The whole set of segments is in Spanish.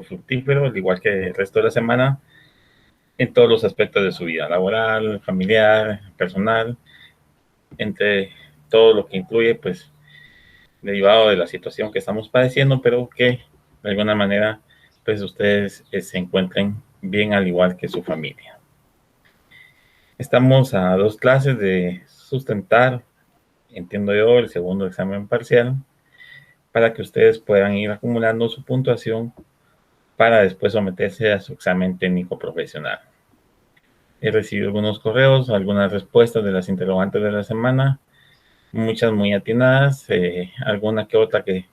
fructífero, al igual que el resto de la semana, en todos los aspectos de su vida, laboral, familiar, personal, entre todo lo que incluye, pues, derivado de la situación que estamos padeciendo, pero que de alguna manera, pues, ustedes se encuentren bien al igual que su familia. Estamos a 2 clases de sustentar, entiendo yo, el segundo examen parcial, para que ustedes puedan ir acumulando su puntuación para después someterse a su examen técnico profesional. He recibido algunos correos, algunas respuestas de las interrogantes de la semana, muchas muy atinadas, alguna que otra que,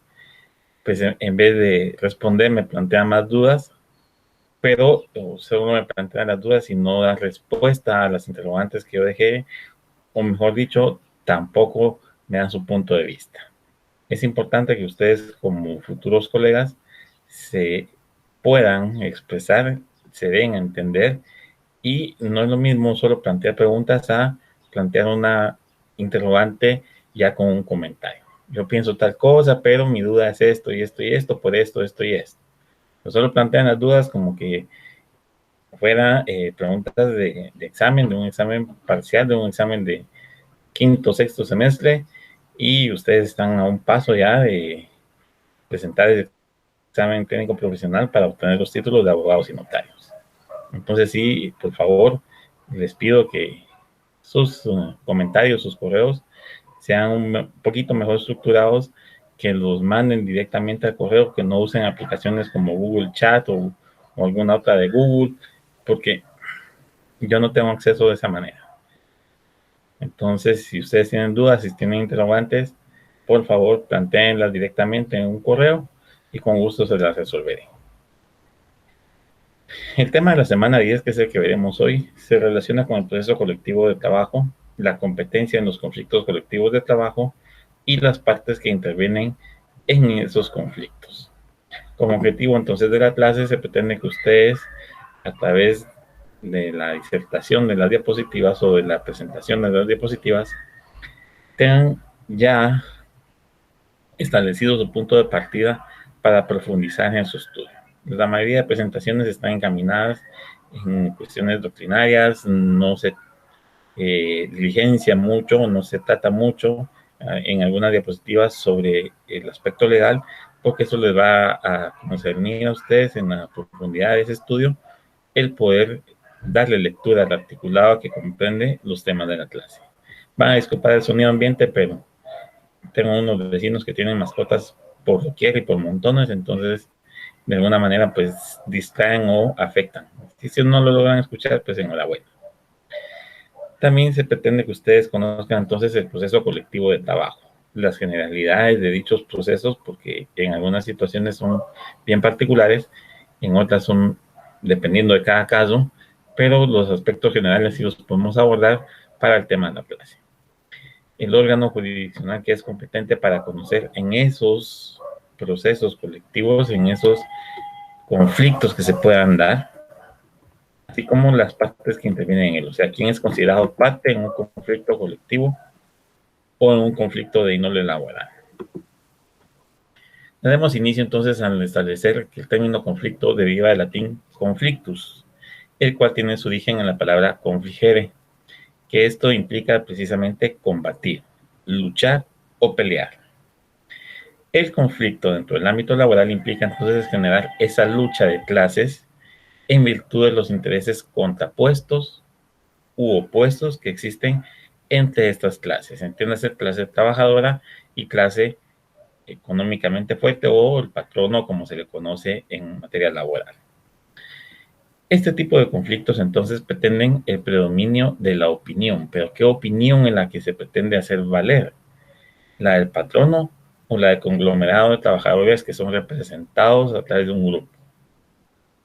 pues, en vez de responder me plantea más dudas, pero solo me plantea las dudas y no da respuesta a las interrogantes que yo dejé, o mejor dicho, tampoco me dan su punto de vista. Es importante que ustedes, como futuros colegas, se puedan expresar, se den a entender, y no es lo mismo solo plantear preguntas a plantear una interrogante ya con un comentario. Yo pienso tal cosa, pero mi duda es esto y esto y esto, por esto, esto y esto. No solo plantean las dudas como que fuera preguntas de examen, de un examen parcial, de un examen de quinto, sexto semestre, y ustedes están a un paso ya de presentar el examen técnico profesional para obtener los títulos de abogados y notarios. Entonces, sí, por favor, les pido que sus comentarios, sus correos, sean un poquito mejor estructurados, que los manden directamente al correo, que no usen aplicaciones como Google Chat o alguna otra de Google, porque yo no tengo acceso de esa manera. Entonces, si ustedes tienen dudas, si tienen interrogantes, por favor, plantéenlas directamente en un correo y con gusto se las resolveré. El tema de la semana 10, que es el que veremos hoy, se relaciona con el proceso colectivo de trabajo, la competencia en los conflictos colectivos de trabajo y las partes que intervienen en esos conflictos. Como objetivo, entonces, de la clase se pretende que ustedes, a través de la disertación de las diapositivas o de la presentación de las diapositivas, tengan ya establecido su punto de partida para profundizar en su estudio. La mayoría de presentaciones están encaminadas en cuestiones doctrinarias, no se diligencia mucho, no se trata mucho en algunas diapositivas sobre el aspecto legal, porque eso les va a concernir a ustedes en la profundidad de ese estudio, el poder darle lectura al articulado que comprende los temas de la clase. Van a disculpar el sonido ambiente, pero tengo unos vecinos que tienen mascotas por doquier y por montones, entonces de alguna manera pues distraen o afectan. Si no lo logran escuchar, pues enhorabuena. También se pretende que ustedes conozcan entonces el proceso colectivo de trabajo, las generalidades de dichos procesos, porque en algunas situaciones son bien particulares, en otras son dependiendo de cada caso, pero los aspectos generales sí los podemos abordar para el tema de la clase. El órgano jurisdiccional que es competente para conocer en esos procesos colectivos, en esos conflictos que se puedan dar, así como las partes que intervienen en él. O sea, quién es considerado parte en un conflicto colectivo o en un conflicto de índole laboral. Damos inicio entonces al establecer que el término conflicto deriva del latín conflictus, el cual tiene su origen en la palabra confligere, que esto implica precisamente combatir, luchar o pelear. El conflicto dentro del ámbito laboral implica entonces generar esa lucha de clases en virtud de los intereses contrapuestos u opuestos que existen entre estas clases. Entiéndase, clase trabajadora y clase económicamente fuerte, o el patrono, como se le conoce en materia laboral. Este tipo de conflictos entonces pretenden el predominio de la opinión, pero ¿qué opinión es la que se pretende hacer valer? ¿La del patrono o la del conglomerado de trabajadores que son representados a través de un grupo?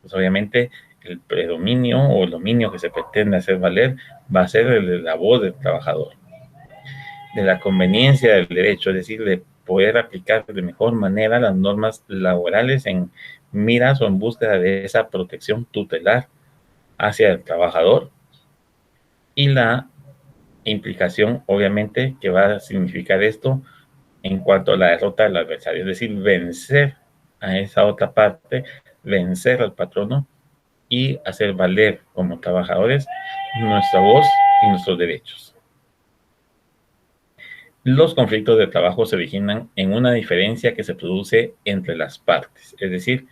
Pues obviamente el predominio o el dominio que se pretende hacer valer va a ser el de la voz del trabajador, de la conveniencia del derecho, es decir, de poder aplicar de mejor manera las normas laborales en miras o en búsqueda de esa protección tutelar hacia el trabajador, y la implicación, obviamente, que va a significar esto en cuanto a la derrota del adversario, es decir, vencer a esa otra parte, vencer al patrono y hacer valer como trabajadores nuestra voz y nuestros derechos. Los conflictos de trabajo se originan en una diferencia que se produce entre las partes, es decir,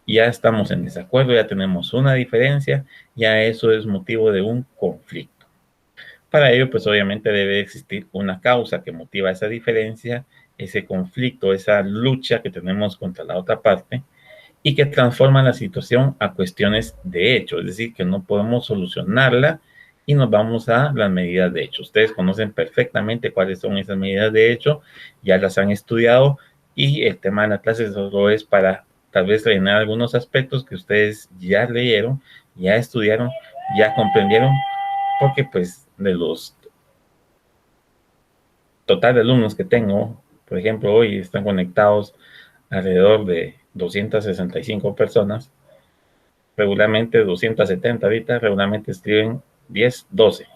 ya estamos en desacuerdo, ya tenemos una diferencia, ya eso es motivo de un conflicto. Para ello, pues obviamente debe existir una causa que motiva esa diferencia, ese conflicto, esa lucha que tenemos contra la otra parte y que transforma la situación a cuestiones de hecho, es decir, que no podemos solucionarla y nos vamos a las medidas de hecho. Ustedes conocen perfectamente cuáles son esas medidas de hecho, ya las han estudiado y el tema de la clase solo es para tal vez rellenar algunos aspectos que ustedes ya leyeron, ya estudiaron, ya comprendieron, porque pues de los total de alumnos que tengo, por ejemplo, hoy están conectados alrededor de 265 personas, regularmente 270 ahorita, regularmente escriben 10, 12,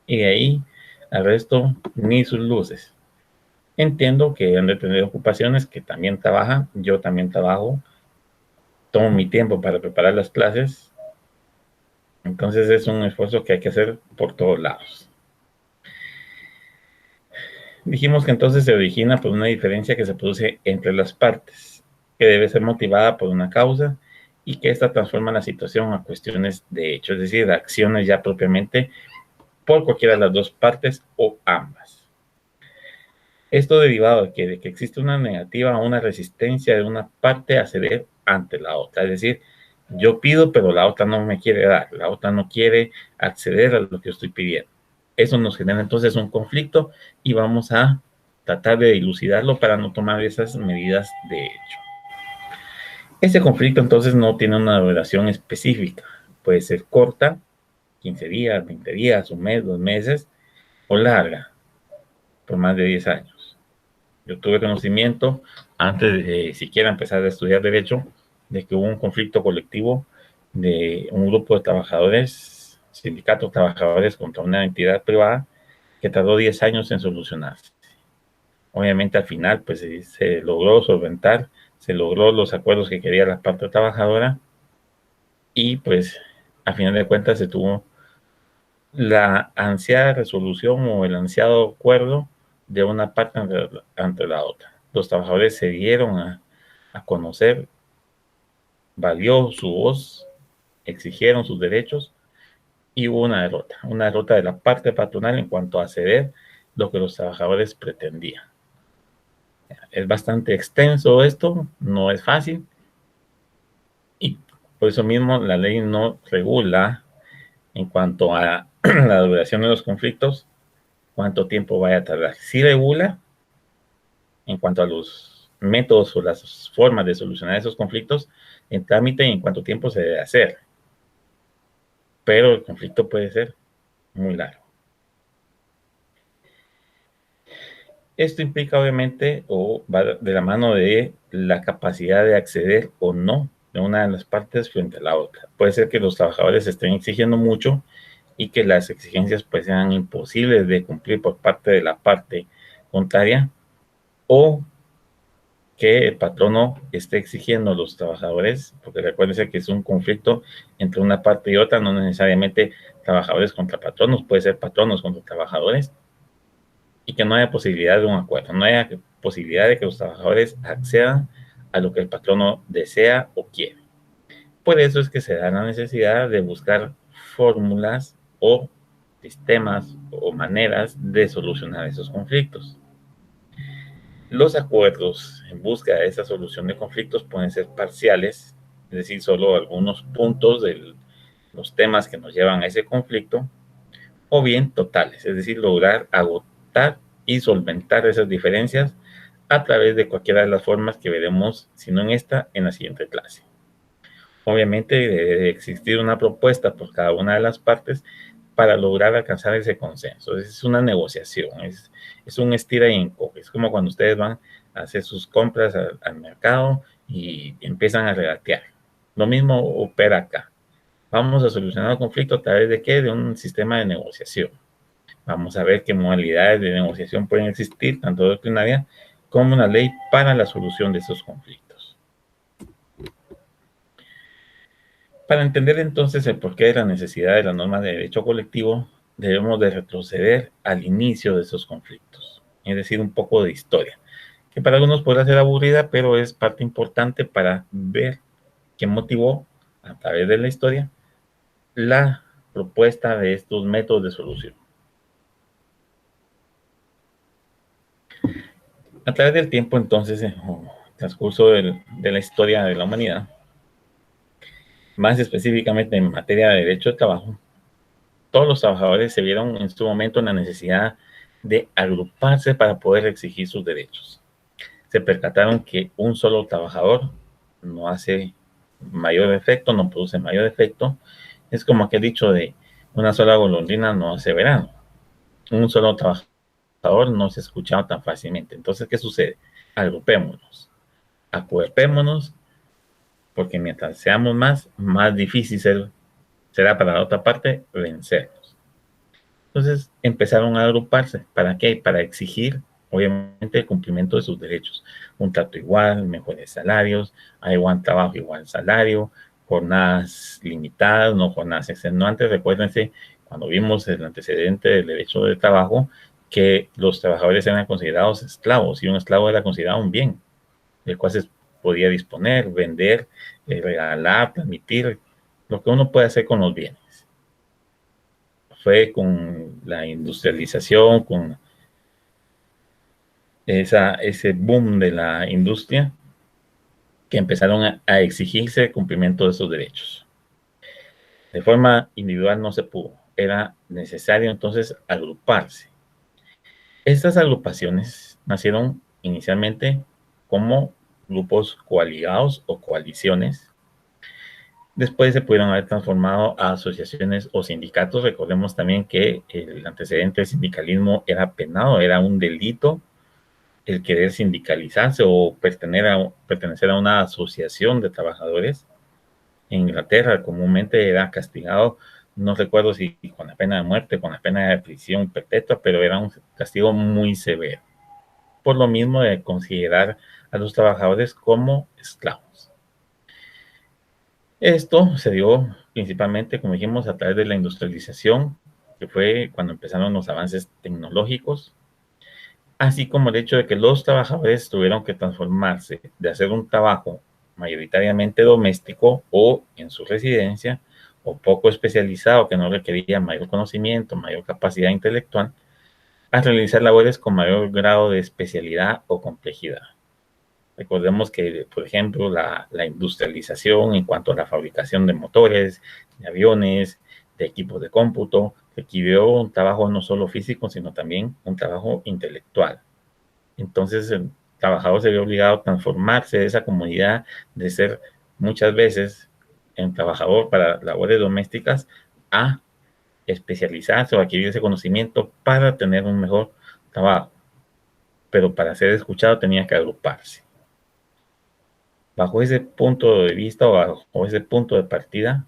y de ahí al resto ni sus luces. Entiendo que han de tener ocupaciones, que también trabajan, yo también trabajo, tomo mi tiempo para preparar las clases, entonces es un esfuerzo que hay que hacer por todos lados. Dijimos que entonces se origina por una diferencia que se produce entre las partes, que debe ser motivada por una causa y que esta transforma la situación a cuestiones de hecho, es decir, acciones ya propiamente por cualquiera de las dos partes o ambas. Esto derivado de que existe una negativa o una resistencia de una parte a ceder ante la otra, es decir, yo pido pero la otra no me quiere dar, la otra no quiere acceder a lo que yo estoy pidiendo. Eso nos genera entonces un conflicto y vamos a tratar de dilucidarlo para no tomar esas medidas de hecho. Ese conflicto entonces no tiene una duración específica, puede ser corta, 15 días, 20 días, un mes, 2 meses, o larga, por más de 10 años. Yo tuve conocimiento, antes de siquiera empezar a estudiar Derecho, de que hubo un conflicto colectivo de un grupo de trabajadores, sindicatos trabajadores contra una entidad privada, que tardó 10 años en solucionarse. Obviamente al final pues se logró solventar, se logró los acuerdos que quería la parte trabajadora y pues a final de cuentas se tuvo la ansiada resolución o el ansiado acuerdo de una parte ante la otra. Los trabajadores se dieron a conocer, valió su voz, exigieron sus derechos y hubo una derrota de la parte patronal en cuanto a ceder lo que los trabajadores pretendían. Es bastante extenso esto, no es fácil y por eso mismo la ley no regula en cuanto a la duración de los conflictos, cuánto tiempo vaya a tardar. Sí regula en cuanto a los métodos o las formas de solucionar esos conflictos en trámite y en cuánto tiempo se debe hacer. Pero el conflicto puede ser muy largo. Esto implica obviamente o va de la mano de la capacidad de acceder o no de una de las partes frente a la otra. Puede ser que los trabajadores estén exigiendo mucho y que las exigencias pues sean imposibles de cumplir por parte de la parte contraria, o que el patrono esté exigiendo a los trabajadores, porque recuérdense que es un conflicto entre una parte y otra, no necesariamente trabajadores contra patronos, puede ser patronos contra trabajadores, y que no haya posibilidad de un acuerdo, no haya posibilidad de que los trabajadores accedan a lo que el patrono desea o quiere. Por eso es que se da la necesidad de buscar fórmulas o sistemas o maneras de solucionar esos conflictos. Los acuerdos en busca de esa solución de conflictos pueden ser parciales, es decir, solo algunos puntos de los temas que nos llevan a ese conflicto, o bien totales, es decir, lograr agotar y solventar esas diferencias a través de cualquiera de las formas que veremos, si no en esta, en la siguiente clase. Obviamente debe existir una propuesta por cada una de las partes para lograr alcanzar ese consenso. Es una negociación, es un estira y encoge. Es como cuando ustedes van a hacer sus compras al mercado y empiezan a regatear. Lo mismo opera acá. Vamos a solucionar el conflicto a través de ¿qué? De un sistema de negociación. Vamos a ver qué modalidades de negociación pueden existir, tanto doctrinaria como una ley para la solución de esos conflictos. Para entender entonces el porqué de la necesidad de la norma de derecho colectivo, debemos de retroceder al inicio de esos conflictos, es decir, un poco de historia, que para algunos podrá ser aburrida, pero es parte importante para ver qué motivó a través de la historia la propuesta de estos métodos de solución. A través del tiempo, entonces, en el transcurso de la historia de la humanidad, más específicamente en materia de derecho de trabajo, todos los trabajadores se vieron en su momento en la necesidad de agruparse para poder exigir sus derechos. Se percataron que un solo trabajador no hace mayor efecto, no produce mayor efecto. Es como aquel dicho de una sola golondrina no hace verano. Un solo trabajador no se escuchaba tan fácilmente. Entonces, ¿qué sucede? Agrupémonos, acuerpémonos, porque mientras seamos más difícil será para la otra parte vencernos. Entonces empezaron a agruparse. ¿Para qué? Para exigir, obviamente, el cumplimiento de sus derechos. Un trato igual, mejores salarios, a igual trabajo, igual salario, jornadas limitadas, no jornadas extenuantes. Recuérdense, cuando vimos el antecedente del derecho de trabajo, que los trabajadores eran considerados esclavos y un esclavo era considerado un bien, del cual se podía disponer, vender, regalar, transmitir, lo que uno puede hacer con los bienes. Fue con la industrialización, con ese boom de la industria, que empezaron a exigirse el cumplimiento de esos derechos. De forma individual no se pudo, era necesario entonces agruparse. Estas agrupaciones nacieron inicialmente como grupos coaligados o coaliciones. Después se pudieron haber transformado a asociaciones o sindicatos. Recordemos también que el antecedente del sindicalismo era penado, era un delito el querer sindicalizarse o pertenecer a una asociación de trabajadores. En Inglaterra comúnmente era castigado, no recuerdo si con la pena de muerte, con la pena de prisión perpetua, pero era un castigo muy severo, por lo mismo de considerar a los trabajadores como esclavos. Esto se dio principalmente, como dijimos, a través de la industrialización, que fue cuando empezaron los avances tecnológicos, así como el hecho de que los trabajadores tuvieron que transformarse de hacer un trabajo mayoritariamente doméstico o en su residencia, o poco especializado, que no requería mayor conocimiento, mayor capacidad intelectual, a realizar labores con mayor grado de especialidad o complejidad. Recordemos que, por ejemplo, la industrialización en cuanto a la fabricación de motores, de aviones, de equipos de cómputo, requirió un trabajo no solo físico, sino también un trabajo intelectual. Entonces, el trabajador se vio obligado a transformarse de esa comunidad de ser muchas veces un trabajador para labores domésticas a especializarse o adquirir ese conocimiento para tener un mejor trabajo. Pero para ser escuchado tenía que agruparse. Bajo ese punto de vista o bajo ese punto de partida,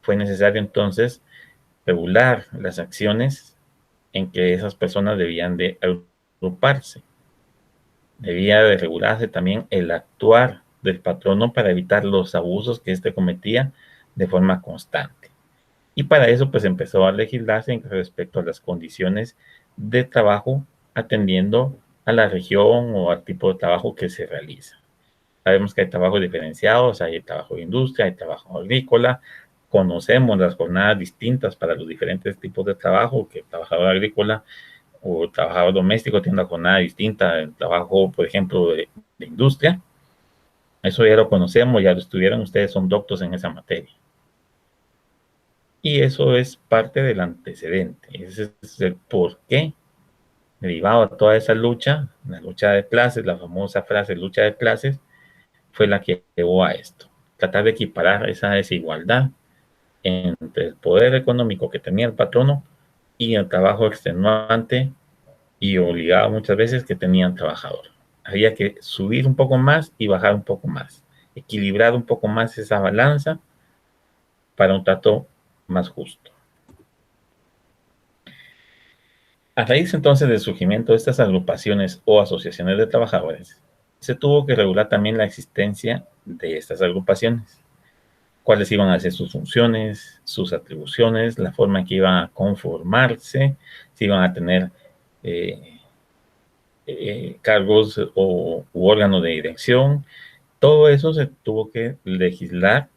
fue necesario entonces regular las acciones en que esas personas debían de agruparse. Debía de regularse también el actuar del patrono para evitar los abusos que éste cometía de forma constante. Y para eso pues empezó a legislarse respecto a las condiciones de trabajo, atendiendo a la región o al tipo de trabajo que se realiza. Sabemos que hay trabajos diferenciados, hay trabajo de industria, hay trabajo agrícola. Conocemos las jornadas distintas para los diferentes tipos de trabajo, que el trabajador agrícola o el trabajador doméstico tiene una jornada distinta del trabajo, por ejemplo, de industria. Eso ya lo conocemos, ya lo estudiaron, ustedes son doctos en esa materia. Y eso es parte del antecedente, ese es el porqué derivado de toda esa lucha, la lucha de clases, la famosa frase lucha de clases, fue la que llevó a esto. Tratar de equiparar esa desigualdad entre el poder económico que tenía el patrono y el trabajo extenuante y obligado muchas veces que tenía el trabajador. Había que subir un poco más y bajar un poco más, equilibrar un poco más esa balanza para un trato más justo. A raíz entonces del surgimiento de estas agrupaciones o asociaciones de trabajadores, se tuvo que regular también la existencia de estas agrupaciones. cuáles iban a ser sus funciones, sus atribuciones, la forma en que iban a conformarse, si iban a tener cargos u órganos de dirección. Todo eso se tuvo que legislar,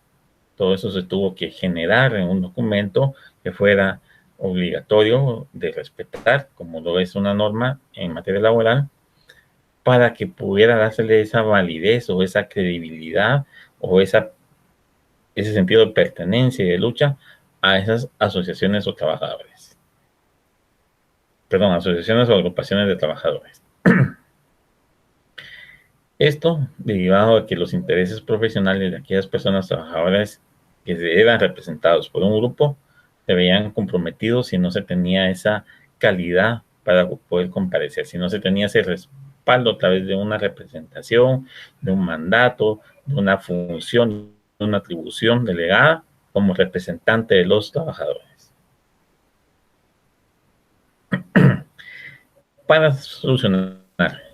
todo eso se tuvo que generar en un documento que fuera obligatorio de respetar, como lo es una norma en materia laboral, para que pudiera dársele esa validez o esa credibilidad o ese sentido de pertenencia y de lucha a esas asociaciones o trabajadores. Perdón, asociaciones o agrupaciones de trabajadores. Esto derivado de que los intereses profesionales de aquellas personas trabajadoras que se eran representados por un grupo se veían comprometidos si no se tenía esa calidad para poder comparecer, si no se tenía ese respaldo a través de una representación, de un mandato, de una función, de una atribución delegada como representante de los trabajadores. Para solucionar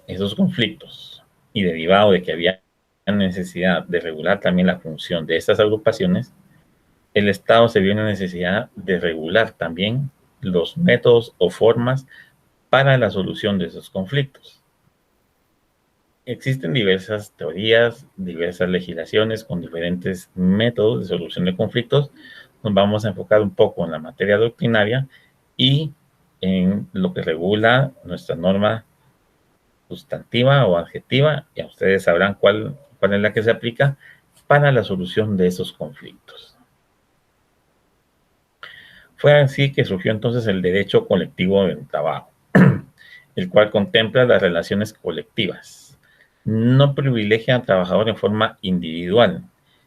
esos conflictos y derivado de que había necesidad de regular también la función de estas agrupaciones, el Estado se vio en la necesidad de regular también los métodos o formas para la solución de esos conflictos. Existen diversas teorías, diversas legislaciones con diferentes métodos de solución de conflictos. Nos vamos a enfocar un poco en la materia doctrinaria y en lo que regula nuestra norma sustantiva o adjetiva, y ustedes sabrán cuál es la que se aplica para la solución de esos conflictos. Fue así que surgió entonces el derecho colectivo del trabajo, el cual contempla las relaciones colectivas. No privilegia al trabajador en forma individual,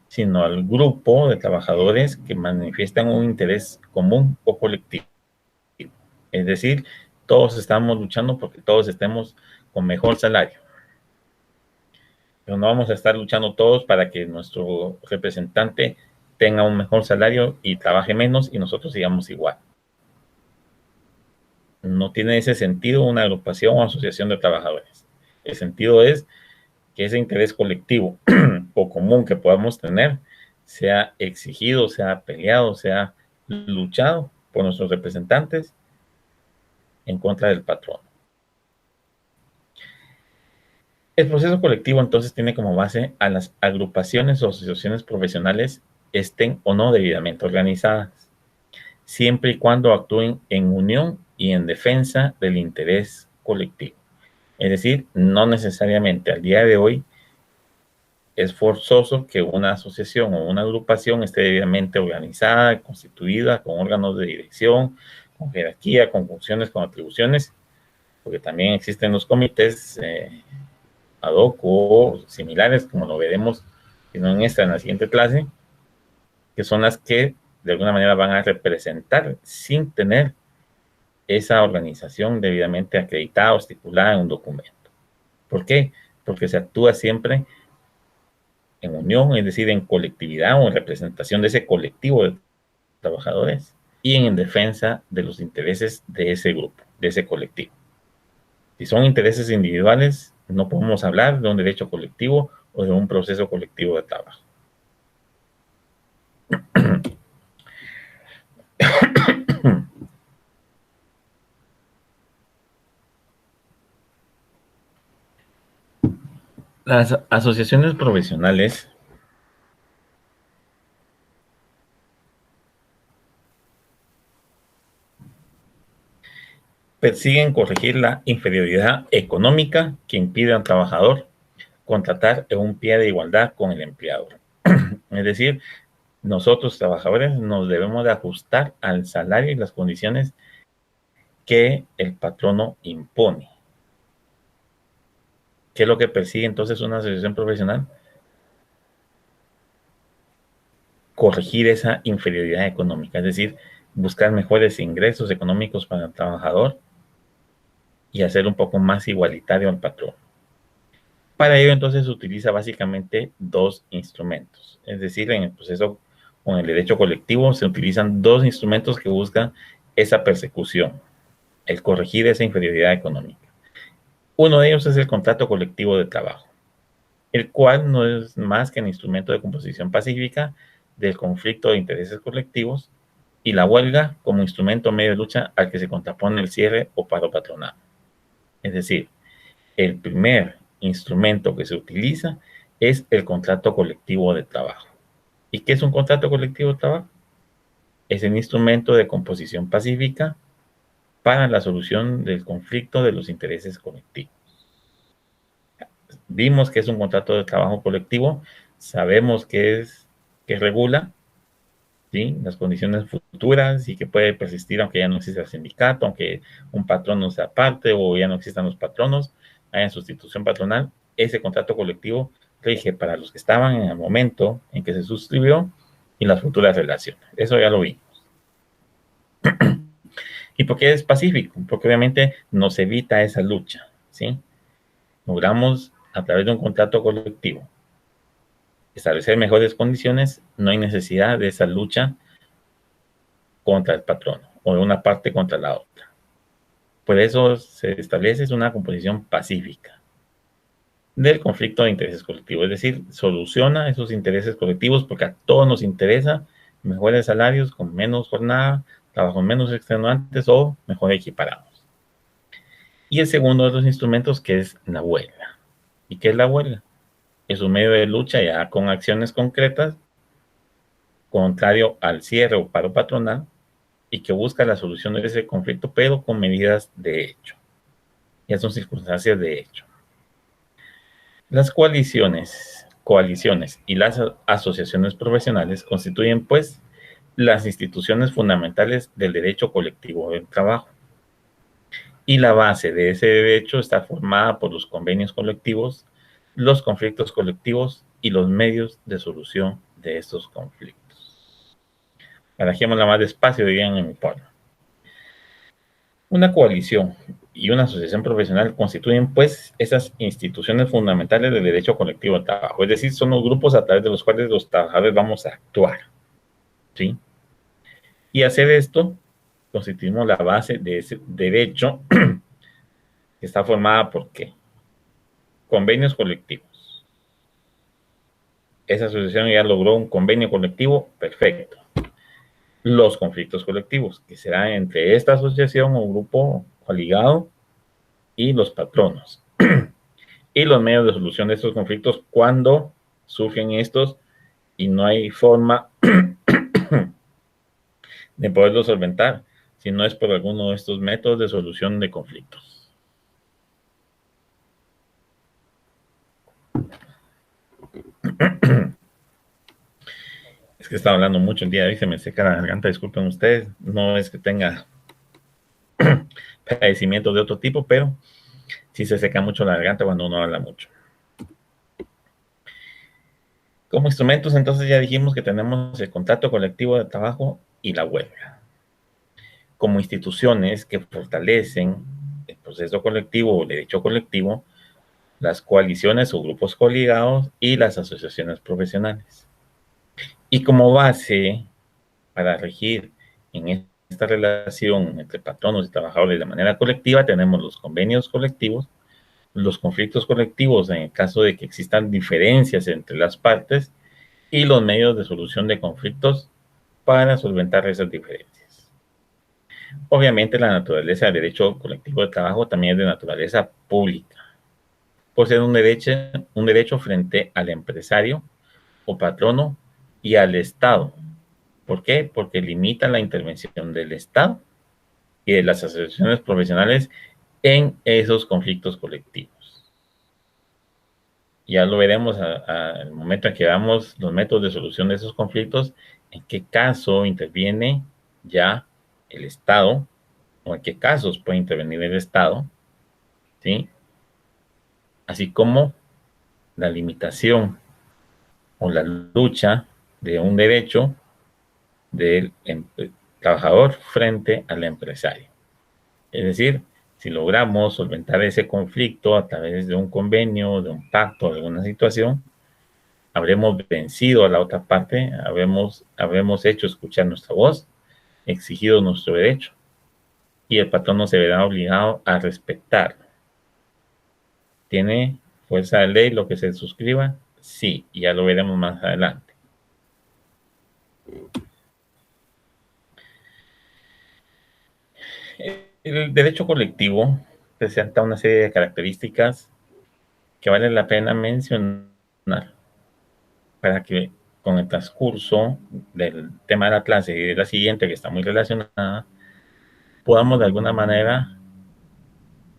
sino al grupo de trabajadores que manifiestan un interés común o colectivo. Es decir, todos estamos luchando porque todos estemos con mejor salario. Pero no vamos a estar luchando todos para que nuestro representante tenga un mejor salario y trabaje menos y nosotros sigamos igual. No tiene ese sentido una agrupación o asociación de trabajadores. El sentido es que ese interés colectivo o común que podamos tener sea exigido, sea peleado, sea luchado por nuestros representantes en contra del patrón. El proceso colectivo entonces tiene como base a las agrupaciones o asociaciones profesionales estén o no debidamente organizadas, siempre y cuando actúen en unión y en defensa del interés colectivo. Es decir, no necesariamente al día de hoy es forzoso que una asociación o una agrupación esté debidamente organizada, constituida, con órganos de dirección, con jerarquía, con funciones, con atribuciones, porque también existen los comités ad hoc o similares, como lo veremos, si no en esta, en la siguiente clase, que son las que de alguna manera van a representar sin tener esa organización debidamente acreditada o estipulada en un documento. ¿Por qué? Porque se actúa siempre en unión, es decir, en colectividad o en representación de ese colectivo de trabajadores y en defensa de los intereses de ese grupo, de ese colectivo. Si son intereses individuales, no podemos hablar de un derecho colectivo o de un proceso colectivo de trabajo. Las asociaciones profesionales persiguen corregir la inferioridad económica que impide al trabajador contratar en un pie de igualdad con el empleador. Es decir, nosotros trabajadores nos debemos de ajustar al salario y las condiciones que el patrono impone. ¿Qué es lo que persigue entonces una asociación profesional? Corregir esa inferioridad económica, es decir, buscar mejores ingresos económicos para el trabajador y hacer un poco más igualitario al patrón. Para ello entonces se utiliza básicamente dos instrumentos, es decir, en el proceso con el derecho colectivo se utilizan dos instrumentos que buscan esa persecución, el corregir esa inferioridad económica. Uno de ellos es el contrato colectivo de trabajo, el cual no es más que el instrumento de composición pacífica del conflicto de intereses colectivos y la huelga como instrumento medio de lucha al que se contrapone el cierre o paro patronal. Es decir, el primer instrumento que se utiliza es el contrato colectivo de trabajo. ¿Y qué es un contrato colectivo de trabajo? Es el instrumento de composición pacífica para la solución del conflicto de los intereses colectivos. Vimos que es un contrato de trabajo colectivo, sabemos que regula, ¿sí?, las condiciones futuras y que puede persistir aunque ya no exista el sindicato, aunque un patrón no sea parte o ya no existan los patronos, haya sustitución patronal. Ese contrato colectivo rige para los que estaban en el momento en que se suscribió y las futuras relaciones. Eso ya lo vimos. ¿Y por qué es pacífico? Porque obviamente nos evita esa lucha, ¿sí? Logramos a través de un contrato colectivo establecer mejores condiciones, no hay necesidad de esa lucha contra el patrón o de una parte contra la otra. Por eso se establece una composición pacífica del conflicto de intereses colectivos, es decir, soluciona esos intereses colectivos porque a todos nos interesa mejores salarios con menos jornada, trabajos menos extenuantes o mejor equiparados. Y el segundo de los instrumentos, que es la huelga. ¿Y qué es la huelga? Es un medio de lucha ya con acciones concretas, contrario al cierre o paro patronal, y que busca la solución de ese conflicto, pero con medidas de hecho. Ya son circunstancias de hecho. Las coaliciones y las asociaciones profesionales constituyen, pues, las instituciones fundamentales del derecho colectivo del trabajo. Y la base de ese derecho está formada por los convenios colectivos, los conflictos colectivos y los medios de solución de estos conflictos. Barajémosla más despacio, dirían en mi pueblo. Una coalición y una asociación profesional constituyen, pues, esas instituciones fundamentales del derecho colectivo de trabajo. Es decir, son los grupos a través de los cuales los trabajadores vamos a actuar, ¿sí? Y hacer esto, constituimos la base de ese derecho que está formada por ¿qué? Convenios colectivos. Esa asociación ya logró un convenio colectivo, perfecto. Los conflictos colectivos, que serán entre esta asociación o grupo coligado y los patronos. Y los medios de solución de estos conflictos cuando surgen estos y no hay forma de poderlos solventar si no es por alguno de estos métodos de solución de conflictos. Es que estaba hablando mucho el día de hoy, se me seca la garganta, disculpen ustedes, no es que tenga padecimientos de otro tipo, pero sí se seca mucho la garganta cuando uno habla mucho. Como instrumentos, entonces ya dijimos que tenemos el contrato colectivo de trabajo y la huelga. Como instituciones que fortalecen el proceso colectivo o el derecho colectivo, las coaliciones o grupos coligados y las asociaciones profesionales. Y como base para regir en esta relación entre patronos y trabajadores de manera colectiva, tenemos los convenios colectivos, los conflictos colectivos en el caso de que existan diferencias entre las partes y los medios de solución de conflictos para solventar esas diferencias. Obviamente la naturaleza del derecho colectivo de trabajo también es de naturaleza pública, por ser un derecho frente al empresario o patrono y al Estado. ¿Por qué? Porque limita la intervención del Estado y de las asociaciones profesionales en esos conflictos colectivos. Ya lo veremos al momento en que veamos los métodos de solución de esos conflictos, en qué caso interviene ya el Estado o en qué casos puede intervenir el Estado, ¿sí? Así como la limitación o la lucha de un derecho del trabajador frente al empresario. Es decir, si logramos solventar ese conflicto a través de un convenio, de un pacto, de alguna situación, habremos vencido a la otra parte, habremos hecho escuchar nuestra voz, exigido nuestro derecho, y el patrón no se verá obligado a respetarlo. ¿Tiene fuerza de ley lo que se suscriba? Sí, y ya lo veremos más adelante. El derecho colectivo presenta una serie de características que vale la pena mencionar para que con el transcurso del tema de la clase y de la siguiente, que está muy relacionada, podamos de alguna manera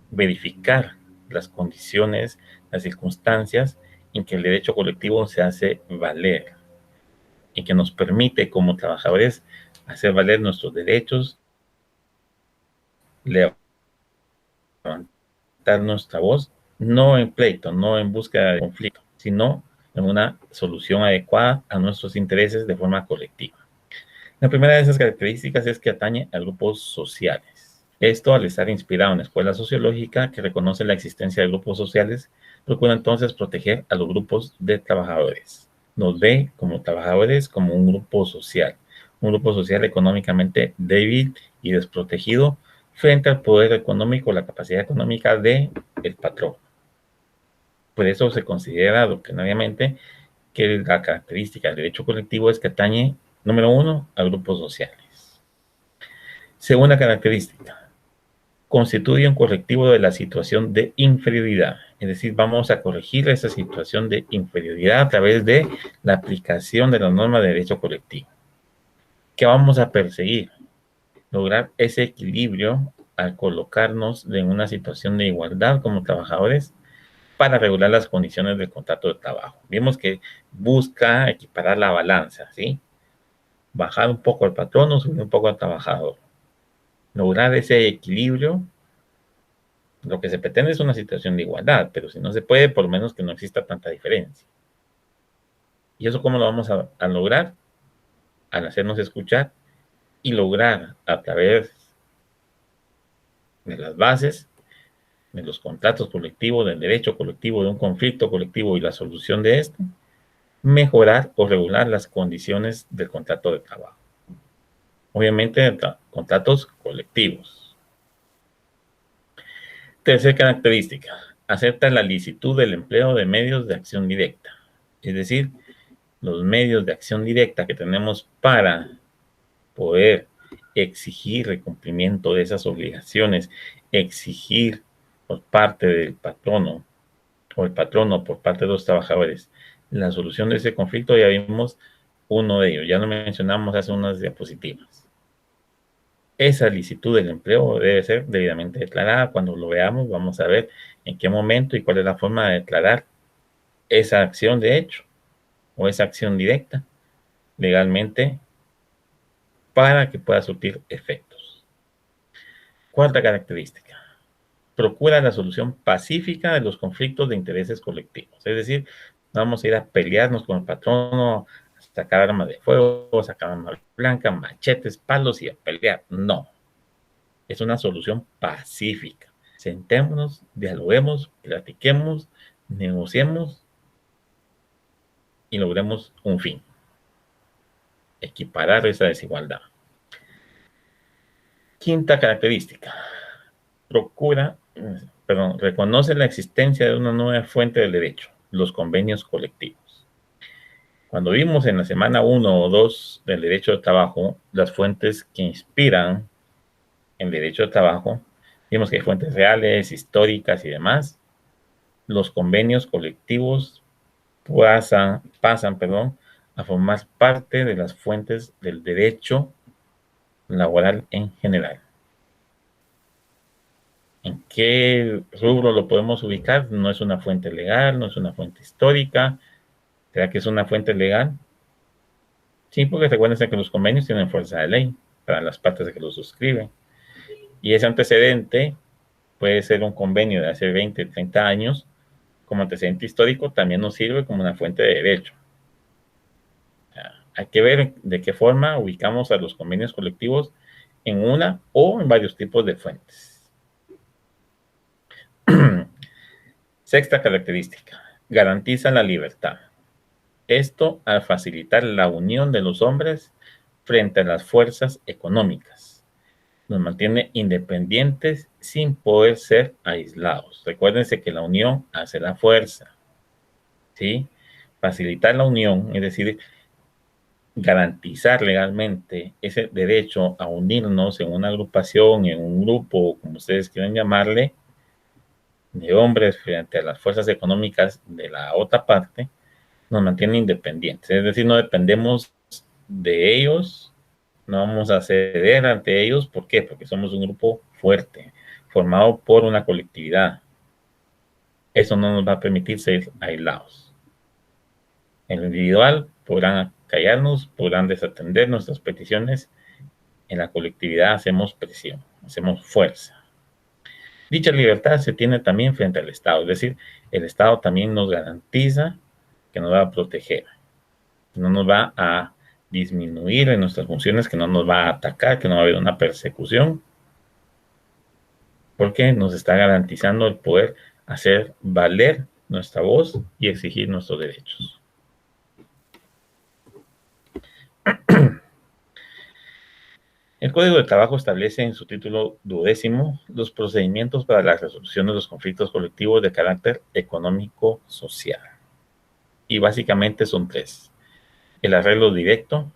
verificar las condiciones, las circunstancias en que el derecho colectivo se hace valer y que nos permite como trabajadores hacer valer nuestros derechos, levantar nuestra voz, no en pleito, no en búsqueda de conflicto, sino en una solución adecuada a nuestros intereses de forma colectiva. La primera de esas características es que atañe a grupos sociales. Esto, al estar inspirado en la escuela sociológica que reconoce la existencia de grupos sociales, procura entonces proteger a los grupos de trabajadores. Nos ve como trabajadores como un grupo social económicamente débil y desprotegido frente al poder económico, la capacidad económica del patrón. Por eso se considera doctrinariamente que la característica del derecho colectivo es que atañe, número uno, a grupos sociales. Segunda característica, constituye un correctivo de la situación de inferioridad. Es decir, vamos a corregir esa situación de inferioridad a través de la aplicación de la norma de derecho colectivo. ¿Qué vamos a perseguir? Lograr ese equilibrio al colocarnos en una situación de igualdad como trabajadores para regular las condiciones del contrato de trabajo. Vimos que busca equiparar la balanza, ¿sí? Bajar un poco al patrono, subir un poco al trabajador. Lograr ese equilibrio. Lo que se pretende es una situación de igualdad, pero si no se puede, por lo menos que no exista tanta diferencia. ¿Y eso cómo lo vamos a lograr? Al hacernos escuchar y lograr a través de las bases, de los contratos colectivos, del derecho colectivo, de un conflicto colectivo y la solución de este, mejorar o regular las condiciones del contrato de trabajo. Obviamente, contratos colectivos. Tercera característica, acepta la licitud del empleo de medios de acción directa. Es decir, los medios de acción directa que tenemos para poder exigir el cumplimiento de esas obligaciones, exigir por parte del patrono o el patrono por parte de los trabajadores la solución de ese conflicto, ya vimos uno de ellos, ya lo mencionamos hace unas diapositivas. Esa licitud del empleo debe ser debidamente declarada. Cuando lo veamos, vamos a ver en qué momento y cuál es la forma de declarar esa acción de hecho o esa acción directa legalmente para que pueda surtir efectos. Cuarta característica, procura la solución pacífica de los conflictos de intereses colectivos. Es decir, no vamos a ir a pelearnos con el patrono, a sacar armas de fuego, sacar armas blancas, machetes, palos y a pelear. No, es una solución pacífica. Sentémonos, dialoguemos, platiquemos, negociemos y logremos un fin. Equiparar esa desigualdad. Quinta característica, reconoce la existencia de una nueva fuente del derecho, los convenios colectivos. Cuando vimos en la semana 1 o 2 del derecho de trabajo, las fuentes que inspiran el derecho de trabajo, vimos que hay fuentes reales, históricas y demás. Los convenios colectivos pasan a formar parte de las fuentes del derecho laboral en general. ¿En qué rubro lo podemos ubicar? No es una fuente legal, no es una fuente histórica. ¿Será que es una fuente legal? Sí, porque recuérdense que los convenios tienen fuerza de ley para las partes que los suscriben. Y ese antecedente puede ser un convenio de hace 20, 30 años. Como antecedente histórico también nos sirve como una fuente de derecho. Hay que ver de qué forma ubicamos a los convenios colectivos en una o en varios tipos de fuentes. Sexta característica, garantiza la libertad. Esto al facilitar la unión de los hombres frente a las fuerzas económicas. Nos mantiene independientes sin poder ser aislados. Recuérdense que la unión hace la fuerza. ¿Sí? Facilitar la unión, es decir, garantizar legalmente ese derecho a unirnos en una agrupación, en un grupo, como ustedes quieran llamarle, de hombres frente a las fuerzas económicas de la otra parte, nos mantiene independientes. Es decir, no dependemos de ellos, no vamos a ceder ante ellos. ¿Por qué? Porque somos un grupo fuerte, formado por una colectividad. Eso no nos va a permitir ser aislados. En lo individual podrán callarnos, podrán desatender nuestras peticiones. En la colectividad hacemos presión, hacemos fuerza. Dicha libertad se tiene también frente al Estado, es decir, el Estado también nos garantiza que nos va a proteger, que no nos va a disminuir en nuestras funciones, que no nos va a atacar, que no va a haber una persecución, porque nos está garantizando el poder hacer valer nuestra voz y exigir nuestros derechos. El Código de Trabajo establece en su título 12 los procedimientos para la resolución de los conflictos colectivos de carácter económico-social. Y básicamente son tres: el arreglo directo,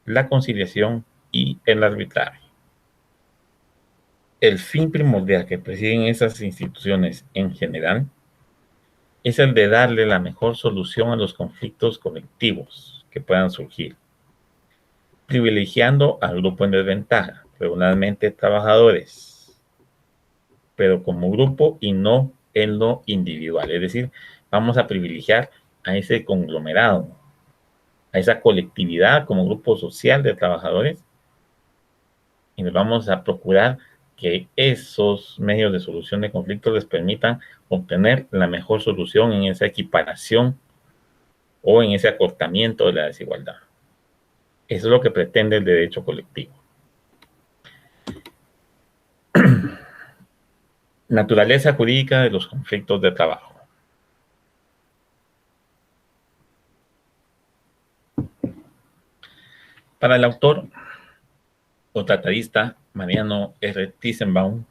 la conciliación y el arbitraje. El fin primordial que persiguen esas instituciones en general es el de darle la mejor solución a los conflictos colectivos que puedan surgir, privilegiando al grupo en desventaja, regularmente trabajadores, pero como grupo y no en lo individual. Es decir, vamos a privilegiar a ese conglomerado, a esa colectividad como grupo social de trabajadores, y nos vamos a procurar que esos medios de solución de conflictos les permitan obtener la mejor solución en esa equiparación o en ese acortamiento de la desigualdad. Eso es lo que pretende el derecho colectivo. Naturaleza jurídica de los conflictos de trabajo. Para el autor o tratadista Mariano R. Thyssen-Baum,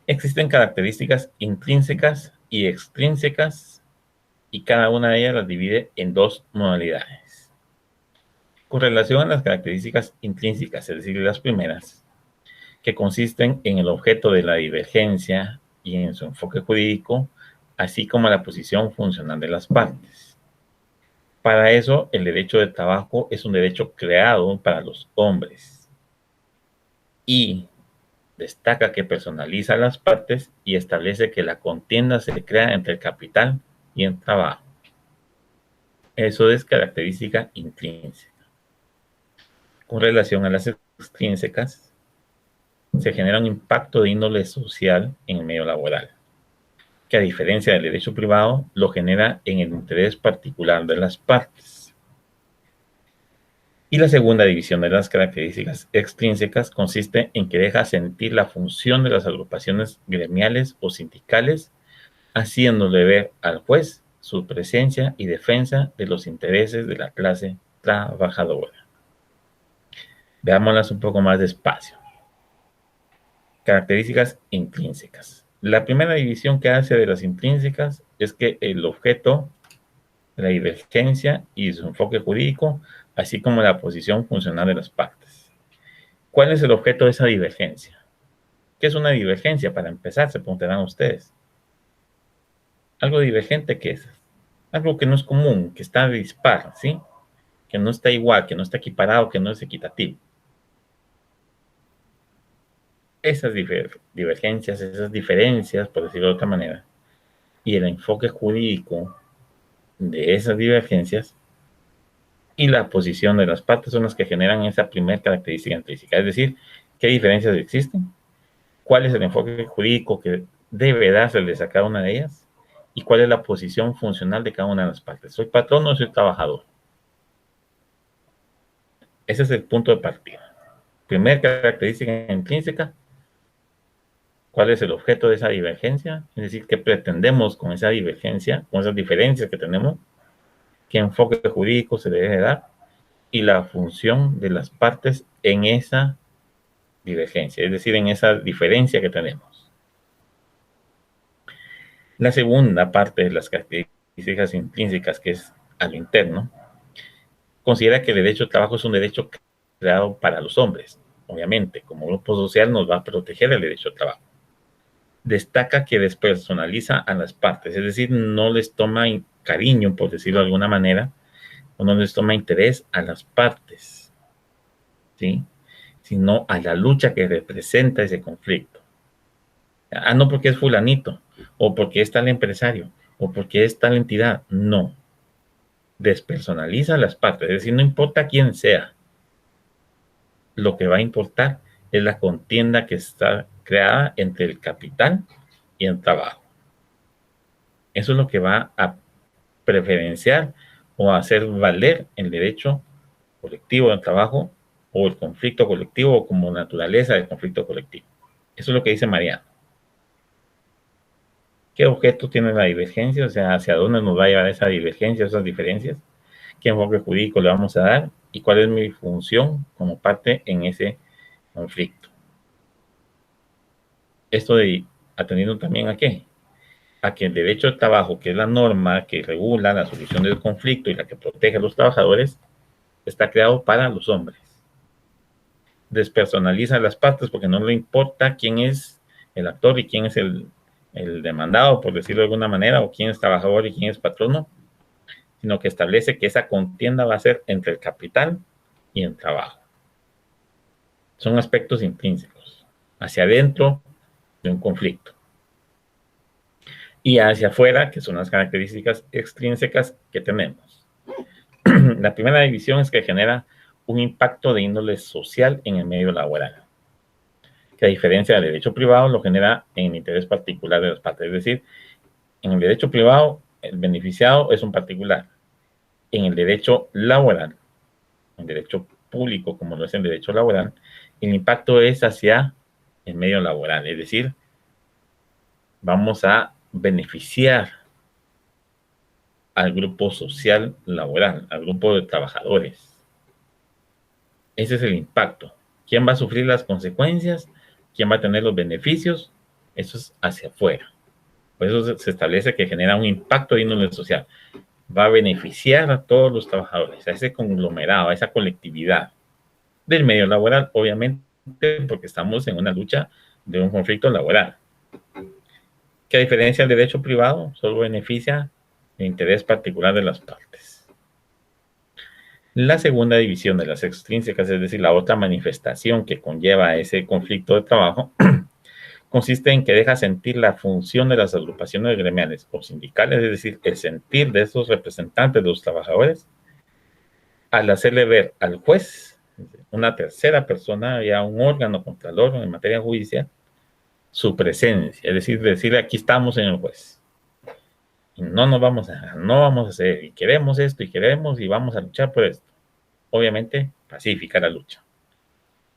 existen características intrínsecas y extrínsecas, y cada una de ellas las divide en dos modalidades. Con relación a las características intrínsecas, es decir, las primeras, que consisten en el objeto de la divergencia y en su enfoque jurídico, así como la posición funcional de las partes. Para eso, el derecho de trabajo es un derecho creado para los hombres y destaca que personaliza las partes y establece que la contienda se crea entre el capital y el trabajo. Eso es característica intrínseca. Con relación a las extrínsecas, se genera un impacto de índole social en el medio laboral, que a diferencia del derecho privado, lo genera en el interés particular de las partes. Y la segunda división de las características extrínsecas consiste en que deja sentir la función de las agrupaciones gremiales o sindicales, haciéndole ver al juez su presencia y defensa de los intereses de la clase trabajadora. Veámoslas un poco más despacio. Características intrínsecas. La primera división que hace de las intrínsecas es que el objeto, la divergencia y su enfoque jurídico, así como la posición funcional de las partes. ¿Cuál es el objeto de esa divergencia? ¿Qué es una divergencia? Para empezar, se preguntarán ustedes. Algo divergente, ¿qué es? Algo que no es común, que está dispar, ¿sí? Que no está igual, que no está equiparado, que no es equitativo. Esas divergencias, esas diferencias, por decirlo de otra manera, y el enfoque jurídico de esas divergencias y la posición de las partes son las que generan esa primera característica intrínseca. Es decir, ¿qué diferencias existen? ¿Cuál es el enfoque jurídico que debe darse a cada una de ellas? ¿Y cuál es la posición funcional de cada una de las partes? ¿Soy patrón o soy trabajador? Ese es el punto de partida. Primera característica intrínseca: ¿cuál es el objeto de esa divergencia? Es decir, ¿qué pretendemos con esa divergencia, con esas diferencias que tenemos? ¿Qué enfoque jurídico se debe dar? Y la función de las partes en esa divergencia, es decir, en esa diferencia que tenemos. La segunda parte de las características intrínsecas, que es a lo interno, considera que el derecho al trabajo es un derecho creado para los hombres. Obviamente, como grupo social nos va a proteger el derecho al trabajo. Destaca que despersonaliza a las partes, es decir, no les toma cariño, por decirlo de alguna manera, o no les toma interés a las partes, ¿sí? Sino a la lucha que representa ese conflicto. Ah, no porque es fulanito, o porque es tal empresario, o porque es tal entidad. No. Despersonaliza las partes, es decir, no importa quién sea, lo que va a importar es la contienda que está creada entre el capital y el trabajo. Eso es lo que va a preferenciar o a hacer valer el derecho colectivo del trabajo o el conflicto colectivo como naturaleza del conflicto colectivo. Eso es lo que dice Mariano. ¿Qué objeto tiene la divergencia? O sea, ¿hacia dónde nos va a llevar esa divergencia, esas diferencias? ¿Qué enfoque jurídico le vamos a dar? ¿Y cuál es mi función como parte en ese conflicto? Esto de atendiendo también a qué? A que el derecho al trabajo, que es la norma que regula la solución del conflicto y la que protege a los trabajadores, está creado para los hombres. Despersonaliza las partes porque no le importa quién es el actor y quién es el demandado, por decirlo de alguna manera, o quién es trabajador y quién es patrono, sino que establece que esa contienda va a ser entre el capital y el trabajo. Son aspectos intrínsecos, hacia adentro de un conflicto. Y hacia afuera, que son las características extrínsecas que tenemos. La primera división es que genera un impacto de índole social en el medio laboral, que a diferencia del derecho privado lo genera en interés particular de las partes. Es decir, en el derecho privado el beneficiado es un particular. En el derecho laboral, en derecho público como lo es el derecho laboral, el impacto es hacia el medio laboral. Es decir, vamos a beneficiar al grupo social laboral, al grupo de trabajadores. Ese es el impacto. ¿Quién va a sufrir las consecuencias? ¿Quién va a tener los beneficios? Eso es hacia afuera. Por eso se establece que genera un impacto de índole social. Va a beneficiar a todos los trabajadores, a ese conglomerado, a esa colectividad del medio laboral, obviamente, porque estamos en una lucha de un conflicto laboral. Que a diferencia del derecho privado, solo beneficia el interés particular de las partes. La segunda división de las extrínsecas, es decir, la otra manifestación que conlleva ese conflicto de trabajo, consiste en que deja sentir la función de las agrupaciones gremiales o sindicales, es decir, el sentir de esos representantes de los trabajadores, al hacerle ver al juez, una tercera persona, ya un órgano contralor en materia judicial, su presencia, es decir, decirle aquí estamos, señor juez. Y no nos vamos a dejar, no vamos a hacer, y queremos esto, y queremos, y vamos a luchar por esto. Obviamente, pacífica la lucha.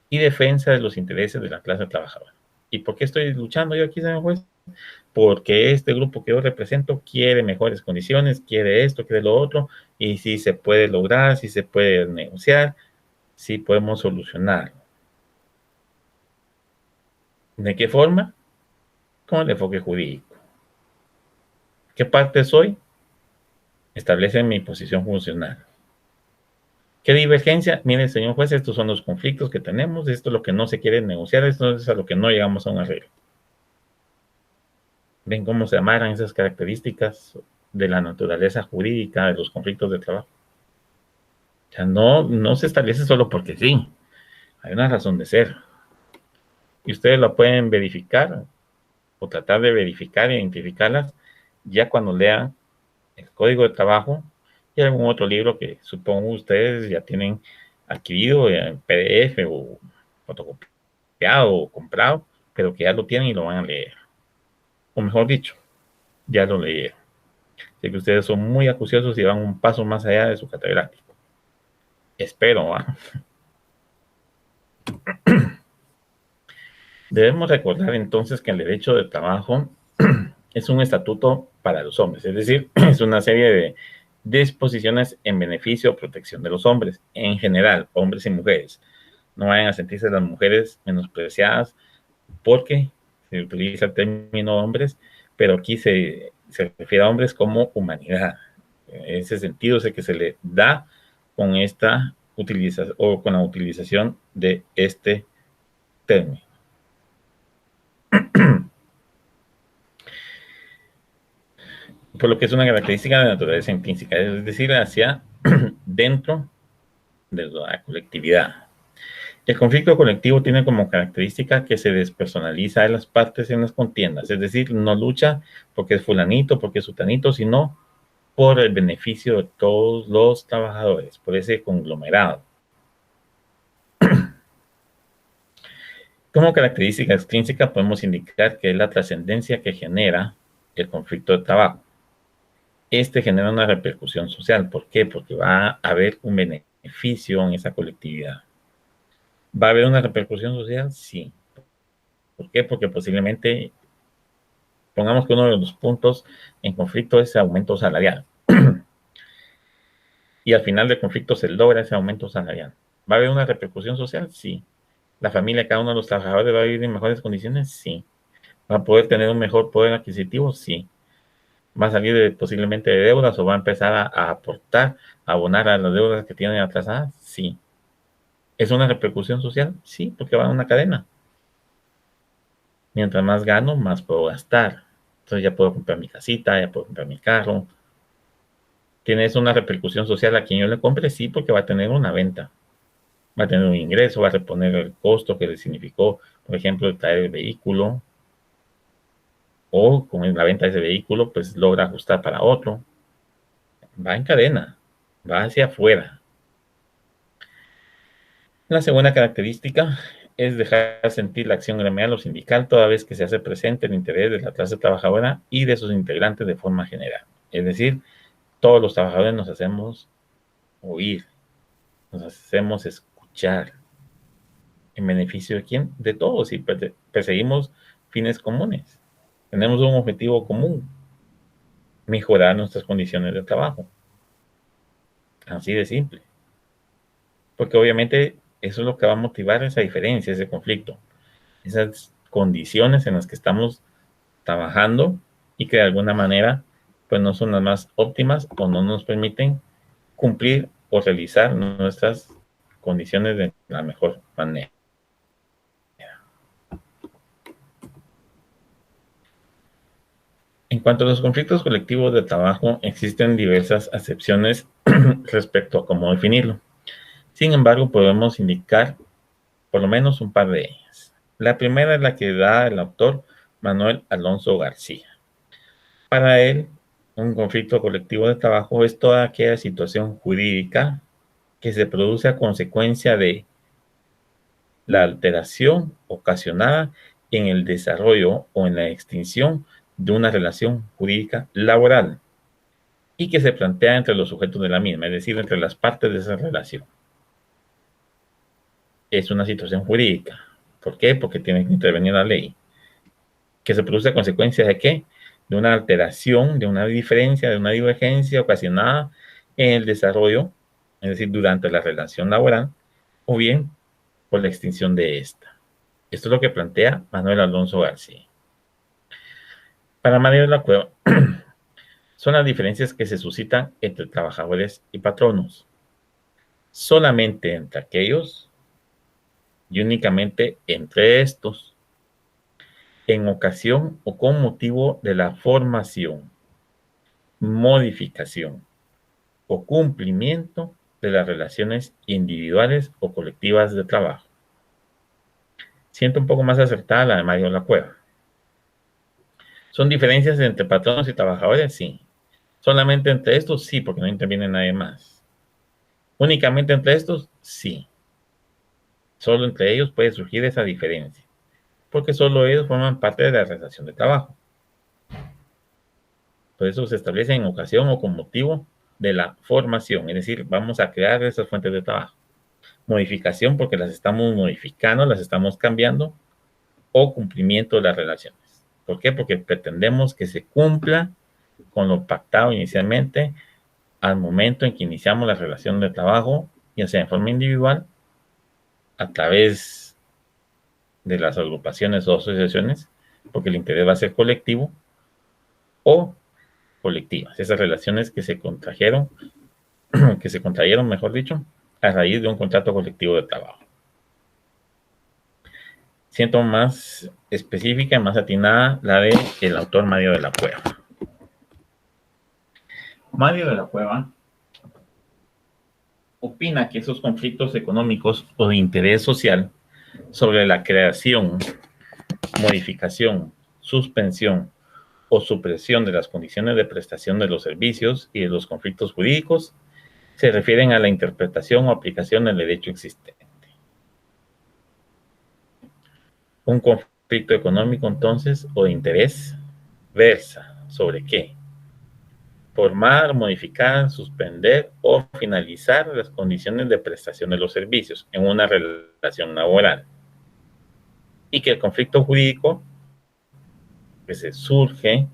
Y defensa de los intereses de la clase trabajadora. ¿Y por qué estoy luchando yo aquí, señor juez? Porque este grupo que yo represento quiere mejores condiciones, quiere esto, quiere lo otro, y si se puede lograr, si se puede negociar, si podemos solucionarlo. ¿De qué forma? Con el enfoque jurídico. ¿Qué parte soy? Establece mi posición funcional. ¿Qué divergencia? Mire, señor juez, estos son los conflictos que tenemos, esto es lo que no se quiere negociar, esto es a lo que no llegamos a un arreglo. ¿Ven cómo se amarran esas características de la naturaleza jurídica de los conflictos de trabajo? O sea, no se establece solo porque sí, hay una razón de ser. Y ustedes lo pueden verificar o tratar de verificar e identificarlas ya cuando lean el Código de Trabajo y algún otro libro que supongo ustedes ya tienen adquirido en PDF o fotocopiado o comprado, pero que ya lo tienen y lo van a leer. O mejor dicho, ya lo leyeron. Sé que ustedes son muy acuciosos y van un paso más allá de su catedrático. Espero, ¿ah? Debemos recordar entonces que el derecho de trabajo es un estatuto para los hombres, es decir, es una serie de disposiciones en beneficio o protección de los hombres, en general, hombres y mujeres. No vayan a sentirse las mujeres menospreciadas porque se utiliza el término hombres, pero aquí se refiere a hombres como humanidad. En ese sentido es el que se le da con esta utilización o con la utilización de este término. Por lo que es una característica de naturaleza intrínseca, es decir, hacia dentro de la colectividad. El conflicto colectivo tiene como característica que se despersonaliza de las partes en las contiendas, es decir, no lucha porque es fulanito, porque es sutanito, sino por el beneficio de todos los trabajadores, por ese conglomerado. Como característica extrínseca podemos indicar que es la trascendencia que genera el conflicto de trabajo. Este genera una repercusión social. ¿Por qué? Porque va a haber un beneficio en esa colectividad. ¿Va a haber una repercusión social? Sí. ¿Por qué? Porque posiblemente, pongamos que uno de los puntos en conflicto es el aumento salarial. Y al final del conflicto se logra ese aumento salarial. ¿Va a haber una repercusión social? Sí. ¿La familia de cada uno de los trabajadores va a vivir en mejores condiciones? Sí. ¿Va a poder tener un mejor poder adquisitivo? Sí. ¿Va a salir posiblemente de deudas o va a empezar a aportar, a abonar a las deudas que tienen atrasadas? Sí. ¿Es una repercusión social? Sí, porque va en una cadena. Mientras más gano, más puedo gastar. Entonces ya puedo comprar mi casita, ya puedo comprar mi carro. ¿Tienes una repercusión social a quien yo le compre? Sí, porque va a tener una venta. Va a tener un ingreso, va a reponer el costo que le significó, por ejemplo, el traer el vehículo. O con la venta de ese vehículo, pues logra ajustar para otro. Va en cadena, va hacia afuera. La segunda característica es dejar sentir la acción gremial o sindical toda vez que se hace presente el interés de la clase trabajadora y de sus integrantes de forma general. Es decir, todos los trabajadores nos hacemos oír, nos hacemos escuchar. ¿En beneficio de quién? De todos, y perseguimos fines comunes. Tenemos un objetivo común: mejorar nuestras condiciones de trabajo. Así de simple. Porque obviamente eso es lo que va a motivar esa diferencia, ese conflicto. Esas condiciones en las que estamos trabajando y que de alguna manera pues no son las más óptimas o no nos permiten cumplir o realizar nuestras condiciones de la mejor manera. En cuanto a los conflictos colectivos de trabajo, existen diversas acepciones respecto a cómo definirlo. Sin embargo, podemos indicar por lo menos un par de ellas. La primera es la que da el autor Manuel Alonso García. Para él, un conflicto colectivo de trabajo es toda aquella situación jurídica que se produce a consecuencia de la alteración ocasionada en el desarrollo o en la extinción de una relación jurídica laboral y que se plantea entre los sujetos de la misma, es decir, entre las partes de esa relación. Es una situación jurídica. ¿Por qué? Porque tiene que intervenir la ley. ¿Que se produce a consecuencia de qué? De una alteración, de una diferencia, de una divergencia ocasionada en el desarrollo, es decir, durante la relación laboral, o bien por la extinción de esta. Esto es lo que plantea Manuel Alonso García. Para Mario de la Cueva, son las diferencias que se suscitan entre trabajadores y patronos. Solamente entre aquellos y únicamente entre estos, en ocasión o con motivo de la formación, modificación o cumplimiento de las relaciones individuales o colectivas de trabajo. Siento un poco más acertada la de Mario de la Cueva. ¿Son diferencias entre patronos y trabajadores? Sí. ¿Solamente entre estos? Sí, porque no interviene nadie más. ¿Únicamente entre estos? Sí. Solo entre ellos puede surgir esa diferencia, porque solo ellos forman parte de la relación de trabajo. Por eso se establece en ocasión o con motivo de la formación, es decir, vamos a crear esas fuentes de trabajo. Modificación, porque las estamos modificando, las estamos cambiando, o cumplimiento de las relaciones. ¿Por qué? Porque pretendemos que se cumpla con lo pactado inicialmente al momento en que iniciamos la relación de trabajo, ya sea en forma individual, a través de las agrupaciones o asociaciones, porque el interés va a ser colectivo, o colectivas, esas relaciones que se contrajeron que se contrayeron, mejor dicho, a raíz de un contrato colectivo de trabajo. Siento más específica, más atinada la de el autor Mario de la Cueva. Mario de la Cueva opina que esos conflictos económicos o de interés social sobre la creación, modificación, suspensión o supresión de las condiciones de prestación de los servicios y de los conflictos jurídicos se refieren a la interpretación o aplicación del derecho existente. Un conflicto económico, entonces, o de interés, versa sobre qué: formar, modificar, suspender o finalizar las condiciones de prestación de los servicios en una relación laboral. Y que el conflicto jurídico que se surge,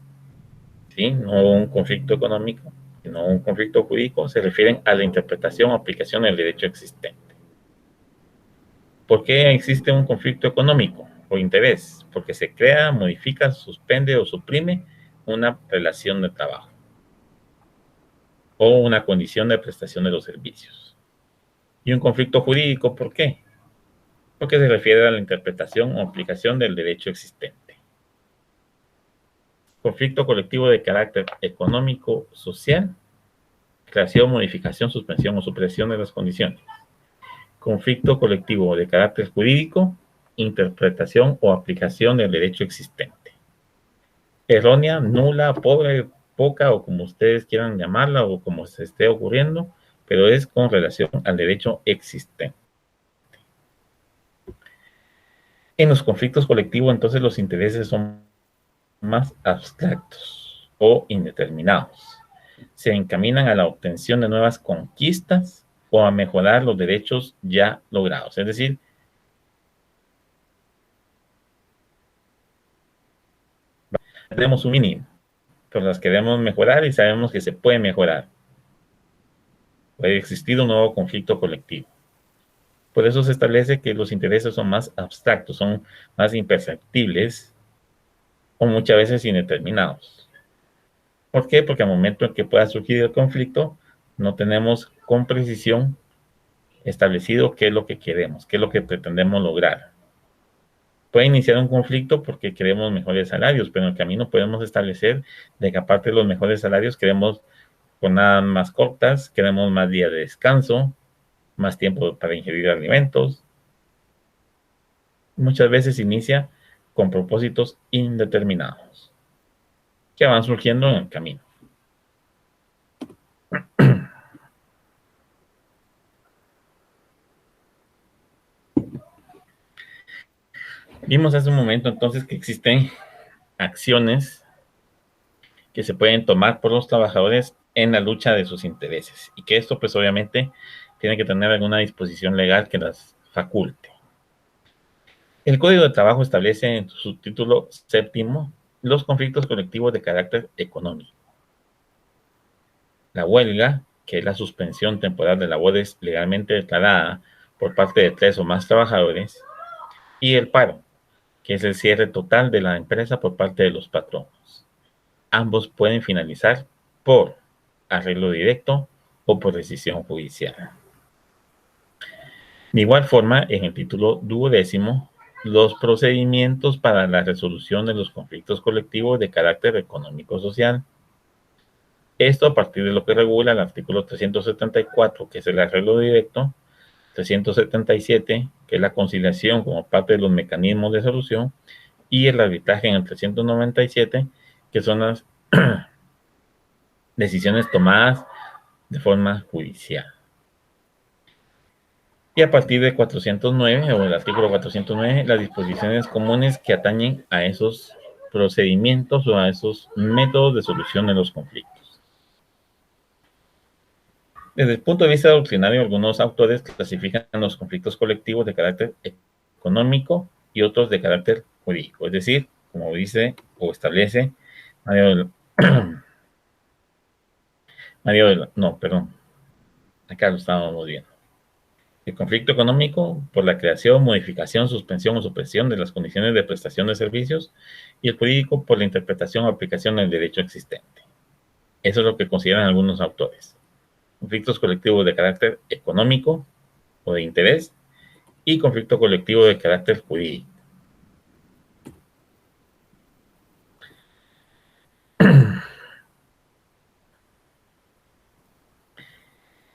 ¿sí?, no un conflicto económico, sino un conflicto jurídico, se refieren a la interpretación o aplicación del derecho existente. ¿Por qué existe un conflicto económico o interés? Porque se crea, modifica, suspende o suprime una relación de trabajo o una condición de prestación de los servicios. Y un conflicto jurídico, ¿por qué? Porque se refiere a la interpretación o aplicación del derecho existente. Conflicto colectivo de carácter económico, social, creación, modificación, suspensión o supresión de las condiciones. Conflicto colectivo de carácter jurídico, interpretación o aplicación del derecho existente. Errónea, nula, pobre, poca o como ustedes quieran llamarla o como se esté ocurriendo, pero es con relación al derecho existente. En los conflictos colectivos, entonces, los intereses son más abstractos o indeterminados. Se encaminan a la obtención de nuevas conquistas o a mejorar los derechos ya logrados. Es decir, tenemos un mínimo, pero las queremos mejorar y sabemos que se puede mejorar. Puede existir un nuevo conflicto colectivo. Por eso se establece que los intereses son más abstractos, son más imperceptibles o muchas veces indeterminados. ¿Por qué? Porque al momento en que pueda surgir el conflicto, no tenemos con precisión establecido qué es lo que queremos, qué es lo que pretendemos lograr. Puede iniciar un conflicto porque queremos mejores salarios, pero en el camino podemos establecer de que aparte de los mejores salarios queremos jornadas más cortas, queremos más días de descanso, más tiempo para ingerir alimentos. Muchas veces inicia con propósitos indeterminados que van surgiendo en el camino. Vimos hace un momento entonces que existen acciones que se pueden tomar por los trabajadores en la lucha de sus intereses y que esto pues obviamente tiene que tener alguna disposición legal que las faculte. El Código de Trabajo establece en su título séptimo los conflictos colectivos de carácter económico. La huelga, que es la suspensión temporal de labores legalmente declarada por parte de 3 o más trabajadores, y el paro, que es el cierre total de la empresa por parte de los patronos. Ambos pueden finalizar por arreglo directo o por decisión judicial. De igual forma, en el título 12, los procedimientos para la resolución de los conflictos colectivos de carácter económico-social. Esto a partir de lo que regula el artículo 374, que es el arreglo directo, 377, que es la conciliación como parte de los mecanismos de solución, y el arbitraje en el 397, que son las decisiones tomadas de forma judicial. Y a partir de 409, o el artículo 409, las disposiciones comunes que atañen a esos procedimientos o a esos métodos de solución de los conflictos. Desde el punto de vista doctrinario, algunos autores clasifican los conflictos colectivos de carácter económico y otros de carácter jurídico. Es decir, como dice o establece acá lo estábamos viendo. El conflicto económico por la creación, modificación, suspensión o supresión de las condiciones de prestación de servicios, y el jurídico por la interpretación o aplicación del derecho existente. Eso es lo que consideran algunos autores. conflictos colectivos de carácter económico o de interés y conflicto colectivo de carácter jurídico.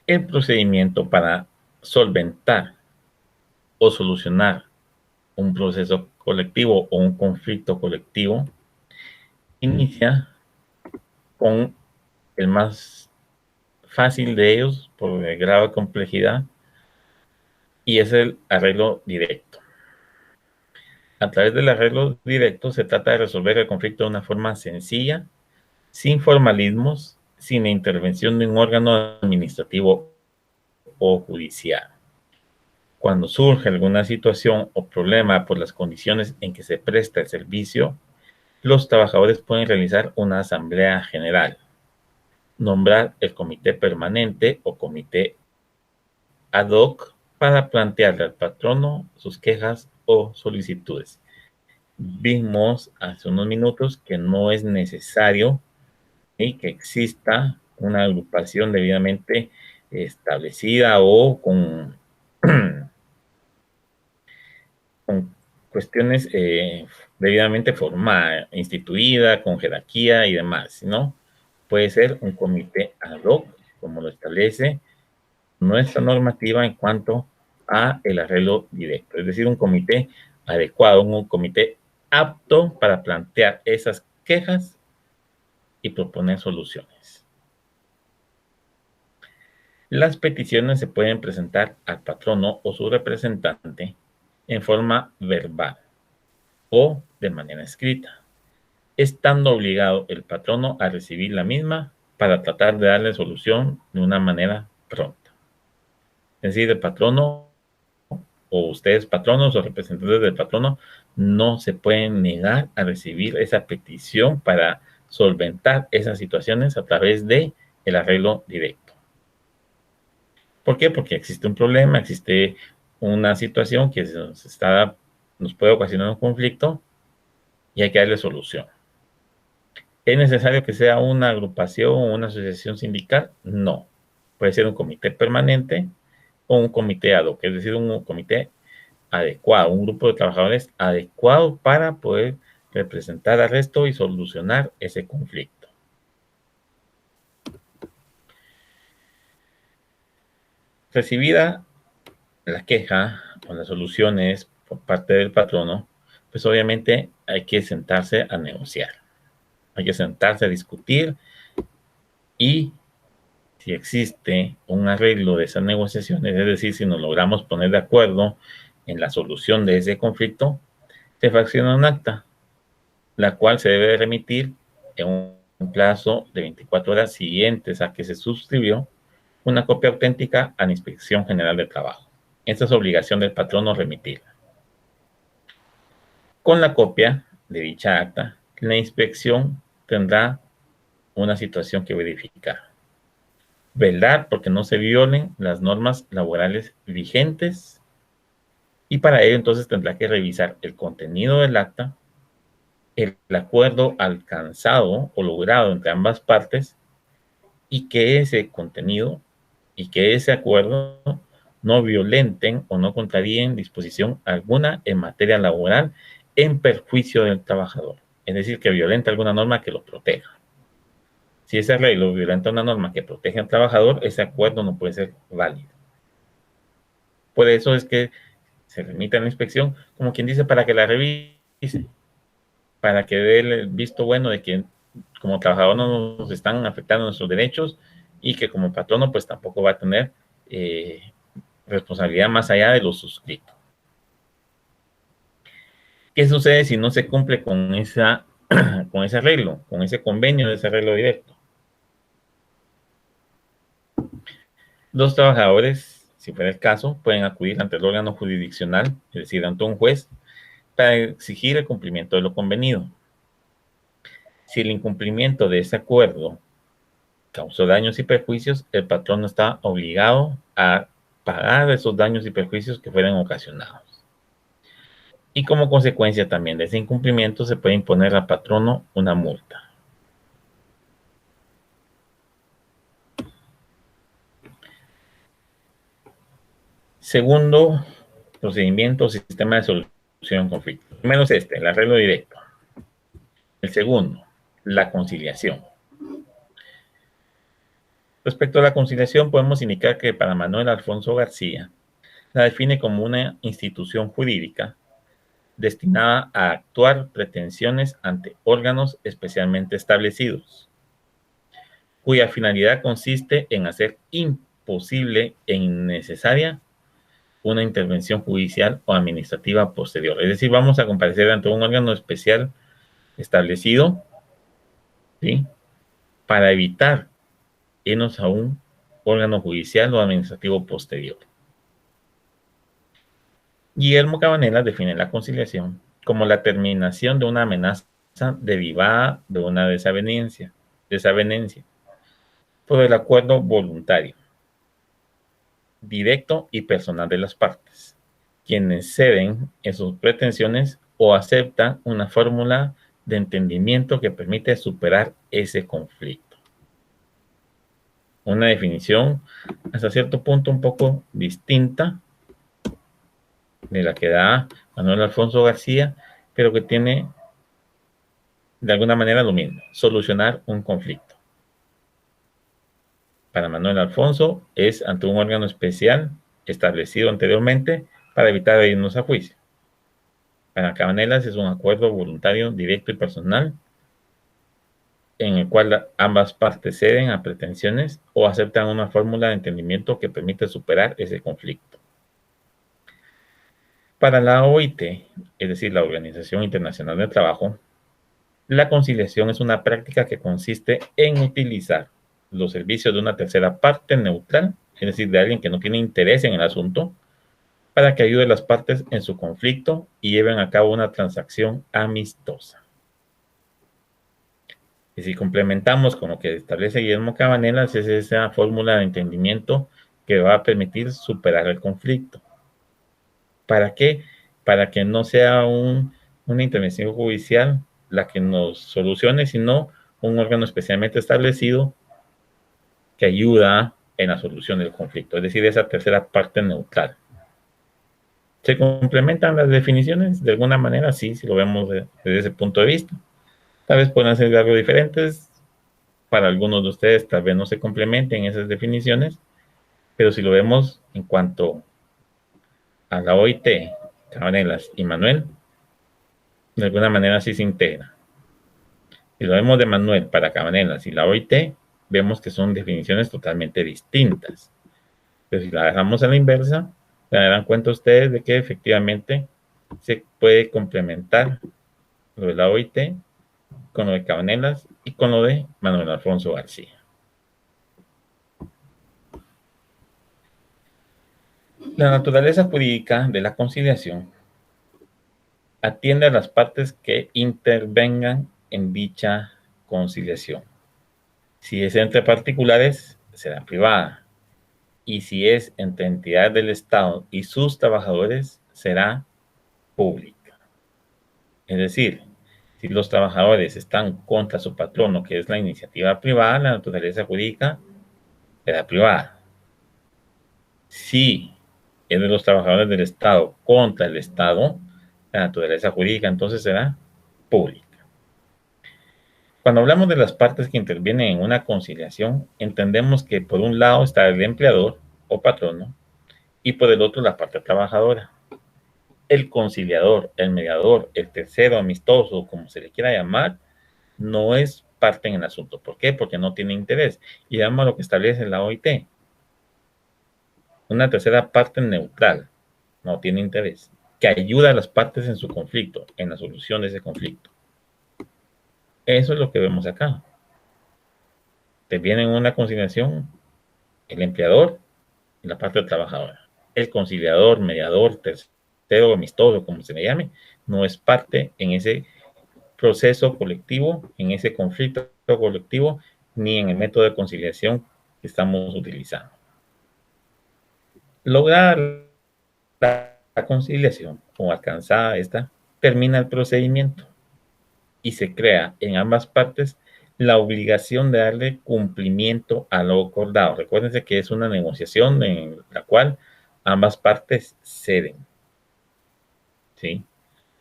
El procedimiento para solventar o solucionar un proceso colectivo o un conflicto colectivo inicia con el más fácil de ellos por el grado de complejidad, y es el arreglo directo. A través del arreglo directo se trata de resolver el conflicto de una forma sencilla, sin formalismos, sin la intervención de un órgano administrativo o judicial. Cuando surge alguna situación o problema por las condiciones en que se presta el servicio, los trabajadores pueden realizar una asamblea general, nombrar el comité permanente o comité ad hoc para plantearle al patrono sus quejas o solicitudes. Vimos hace unos minutos que no es necesario y que exista una agrupación debidamente establecida o con, con cuestiones debidamente formada, instituida, con jerarquía y demás, ¿no? Puede ser un comité ad hoc, como lo establece nuestra normativa en cuanto a el arreglo directo, es decir, un comité adecuado, un comité apto para plantear esas quejas y proponer soluciones. Las peticiones se pueden presentar al patrono o su representante en forma verbal o de manera escrita, estando obligado el patrono a recibir la misma para tratar de darle solución de una manera pronta. Es decir, el patrono o ustedes patronos o representantes del patrono no se pueden negar a recibir esa petición para solventar esas situaciones a través de el arreglo directo. ¿Por qué? Porque existe un problema, existe una situación que nos puede ocasionar un conflicto y hay que darle solución. ¿Es necesario que sea una agrupación o una asociación sindical? No. Puede ser un comité permanente o un comité ad hoc, es decir, un comité adecuado, un grupo de trabajadores adecuado para poder representar al resto y solucionar ese conflicto. Recibida la queja o las soluciones por parte del patrono, pues obviamente hay que sentarse a negociar. Hay que sentarse a discutir y si existe un arreglo de esas negociaciones, es decir, si nos logramos poner de acuerdo en la solución de ese conflicto, se fracciona un acta, la cual se debe remitir en un plazo de 24 horas siguientes a que se suscribió una copia auténtica a la Inspección General de Trabajo. Esta es obligación del patrono remitirla. Con la copia de dicha acta, la inspección tendrá una situación que verificar. Velar porque no se violen las normas laborales vigentes y para ello entonces tendrá que revisar el contenido del acta, el acuerdo alcanzado o logrado entre ambas partes y que ese contenido y que ese acuerdo no violenten o no contraríen disposición alguna en materia laboral en perjuicio del trabajador. Es decir, que violenta alguna norma que lo proteja. Si ese arreglo violenta una norma que protege al trabajador, ese acuerdo no puede ser válido. Por eso es que se remite a la inspección, como quien dice, para que la revise, para que dé el visto bueno de que como trabajador no nos están afectando nuestros derechos y que como patrono pues tampoco va a tener responsabilidad más allá de lo suscrito. ¿Qué sucede si no se cumple con ese arreglo, con ese convenio de ese arreglo directo? Los trabajadores, si fuera el caso, pueden acudir ante el órgano jurisdiccional, es decir, ante un juez, para exigir el cumplimiento de lo convenido. Si el incumplimiento de ese acuerdo causó daños y perjuicios, el patrono está obligado a pagar esos daños y perjuicios que fueran ocasionados. Y como consecuencia también de ese incumplimiento se puede imponer al patrono una multa. Segundo procedimiento o sistema de solución de conflictos. Primero es el arreglo directo. El segundo, la conciliación. Respecto a la conciliación, podemos indicar que para Manuel Alfonso García, la define como una institución jurídica destinada a actuar pretensiones ante órganos especialmente establecidos, cuya finalidad consiste en hacer imposible e innecesaria una intervención judicial o administrativa posterior. Es decir, vamos a comparecer ante un órgano especial establecido, ¿sí?, para evitar irnos a un órgano judicial o administrativo posterior. Guillermo Cabanela define la conciliación como la terminación de una amenaza derivada de una desavenencia por el acuerdo voluntario, directo y personal de las partes, quienes ceden en sus pretensiones o aceptan una fórmula de entendimiento que permite superar ese conflicto. Una definición hasta cierto punto un poco distinta de la que da Manuel Alfonso García, pero que tiene de alguna manera lo mismo: solucionar un conflicto. Para Manuel Alfonso es ante un órgano especial establecido anteriormente para evitar irnos a juicio. Para Cabanelas es un acuerdo voluntario, directo y personal, en el cual ambas partes ceden a pretensiones o aceptan una fórmula de entendimiento que permite superar ese conflicto. Para la OIT, es decir, la Organización Internacional del Trabajo, la conciliación es una práctica que consiste en utilizar los servicios de una tercera parte neutral, es decir, de alguien que no tiene interés en el asunto, para que ayude a las partes en su conflicto y lleven a cabo una transacción amistosa. Y si complementamos con lo que establece Guillermo Cabanelas, es esa fórmula de entendimiento que va a permitir superar el conflicto. ¿Para qué? Para que no sea una intervención judicial la que nos solucione, sino un órgano especialmente establecido que ayuda en la solución del conflicto, es decir, esa tercera parte neutral. ¿Se complementan las definiciones? De alguna manera, sí, si lo vemos desde ese punto de vista. Tal vez puedan ser algo diferentes. Para algunos de ustedes tal vez no se complementen esas definiciones, pero si lo vemos en cuanto a la OIT, Cabanelas y Manuel, de alguna manera sí se integra. Si lo vemos de Manuel para Cabanelas y la OIT, vemos que son definiciones totalmente distintas. Pero si la dejamos a la inversa, se darán cuenta ustedes de que efectivamente se puede complementar lo de la OIT con lo de Cabanelas y con lo de Manuel Alfonso García. La naturaleza jurídica de la conciliación atiende a las partes que intervengan en dicha conciliación. Si es entre particulares, será privada. Y si es entre entidades del Estado y sus trabajadores, será pública. Es decir, si los trabajadores están contra su patrono, que es la iniciativa privada, la naturaleza jurídica será privada. Si es de los trabajadores del Estado contra el Estado, la naturaleza jurídica entonces será pública. Cuando hablamos de las partes que intervienen en una conciliación, entendemos que por un lado está el empleador o patrono y por el otro la parte trabajadora. El conciliador, el mediador, el tercero amistoso, como se le quiera llamar, no es parte en el asunto. ¿Por qué? Porque no tiene interés. Y vamos a lo que establece la OIT. Una tercera parte neutral, no tiene interés, que ayuda a las partes en su conflicto, en la solución de ese conflicto. Eso es lo que vemos acá. Te viene en una conciliación el empleador y la parte trabajadora. El conciliador, mediador, tercero, amistoso, como se le llame, no es parte en ese proceso colectivo, en ese conflicto colectivo, ni en el método de conciliación que estamos utilizando. Lograr la conciliación o alcanzada esta, termina el procedimiento y se crea en ambas partes la obligación de darle cumplimiento a lo acordado. Recuérdense que es una negociación en la cual ambas partes ceden, ¿sí?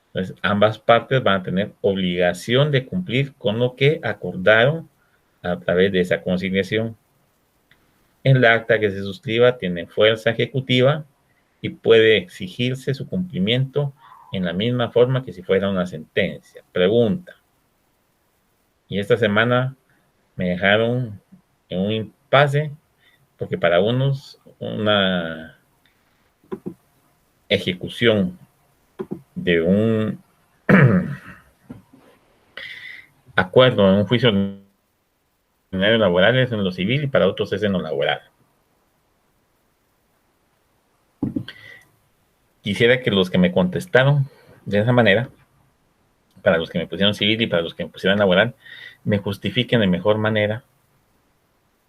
Entonces, ambas partes van a tener obligación de cumplir con lo que acordaron a través de esa conciliación. El acta que se suscriba tiene fuerza ejecutiva y puede exigirse su cumplimiento en la misma forma que si fuera una sentencia. Pregunta. Y esta semana me dejaron en un impasse porque para unos una ejecución de un acuerdo en un juicio laboral es en lo civil y para otros es en lo laboral. Quisiera que los que me contestaron de esa manera, para los que me pusieron civil y para los que me pusieron laboral, me justifiquen de mejor manera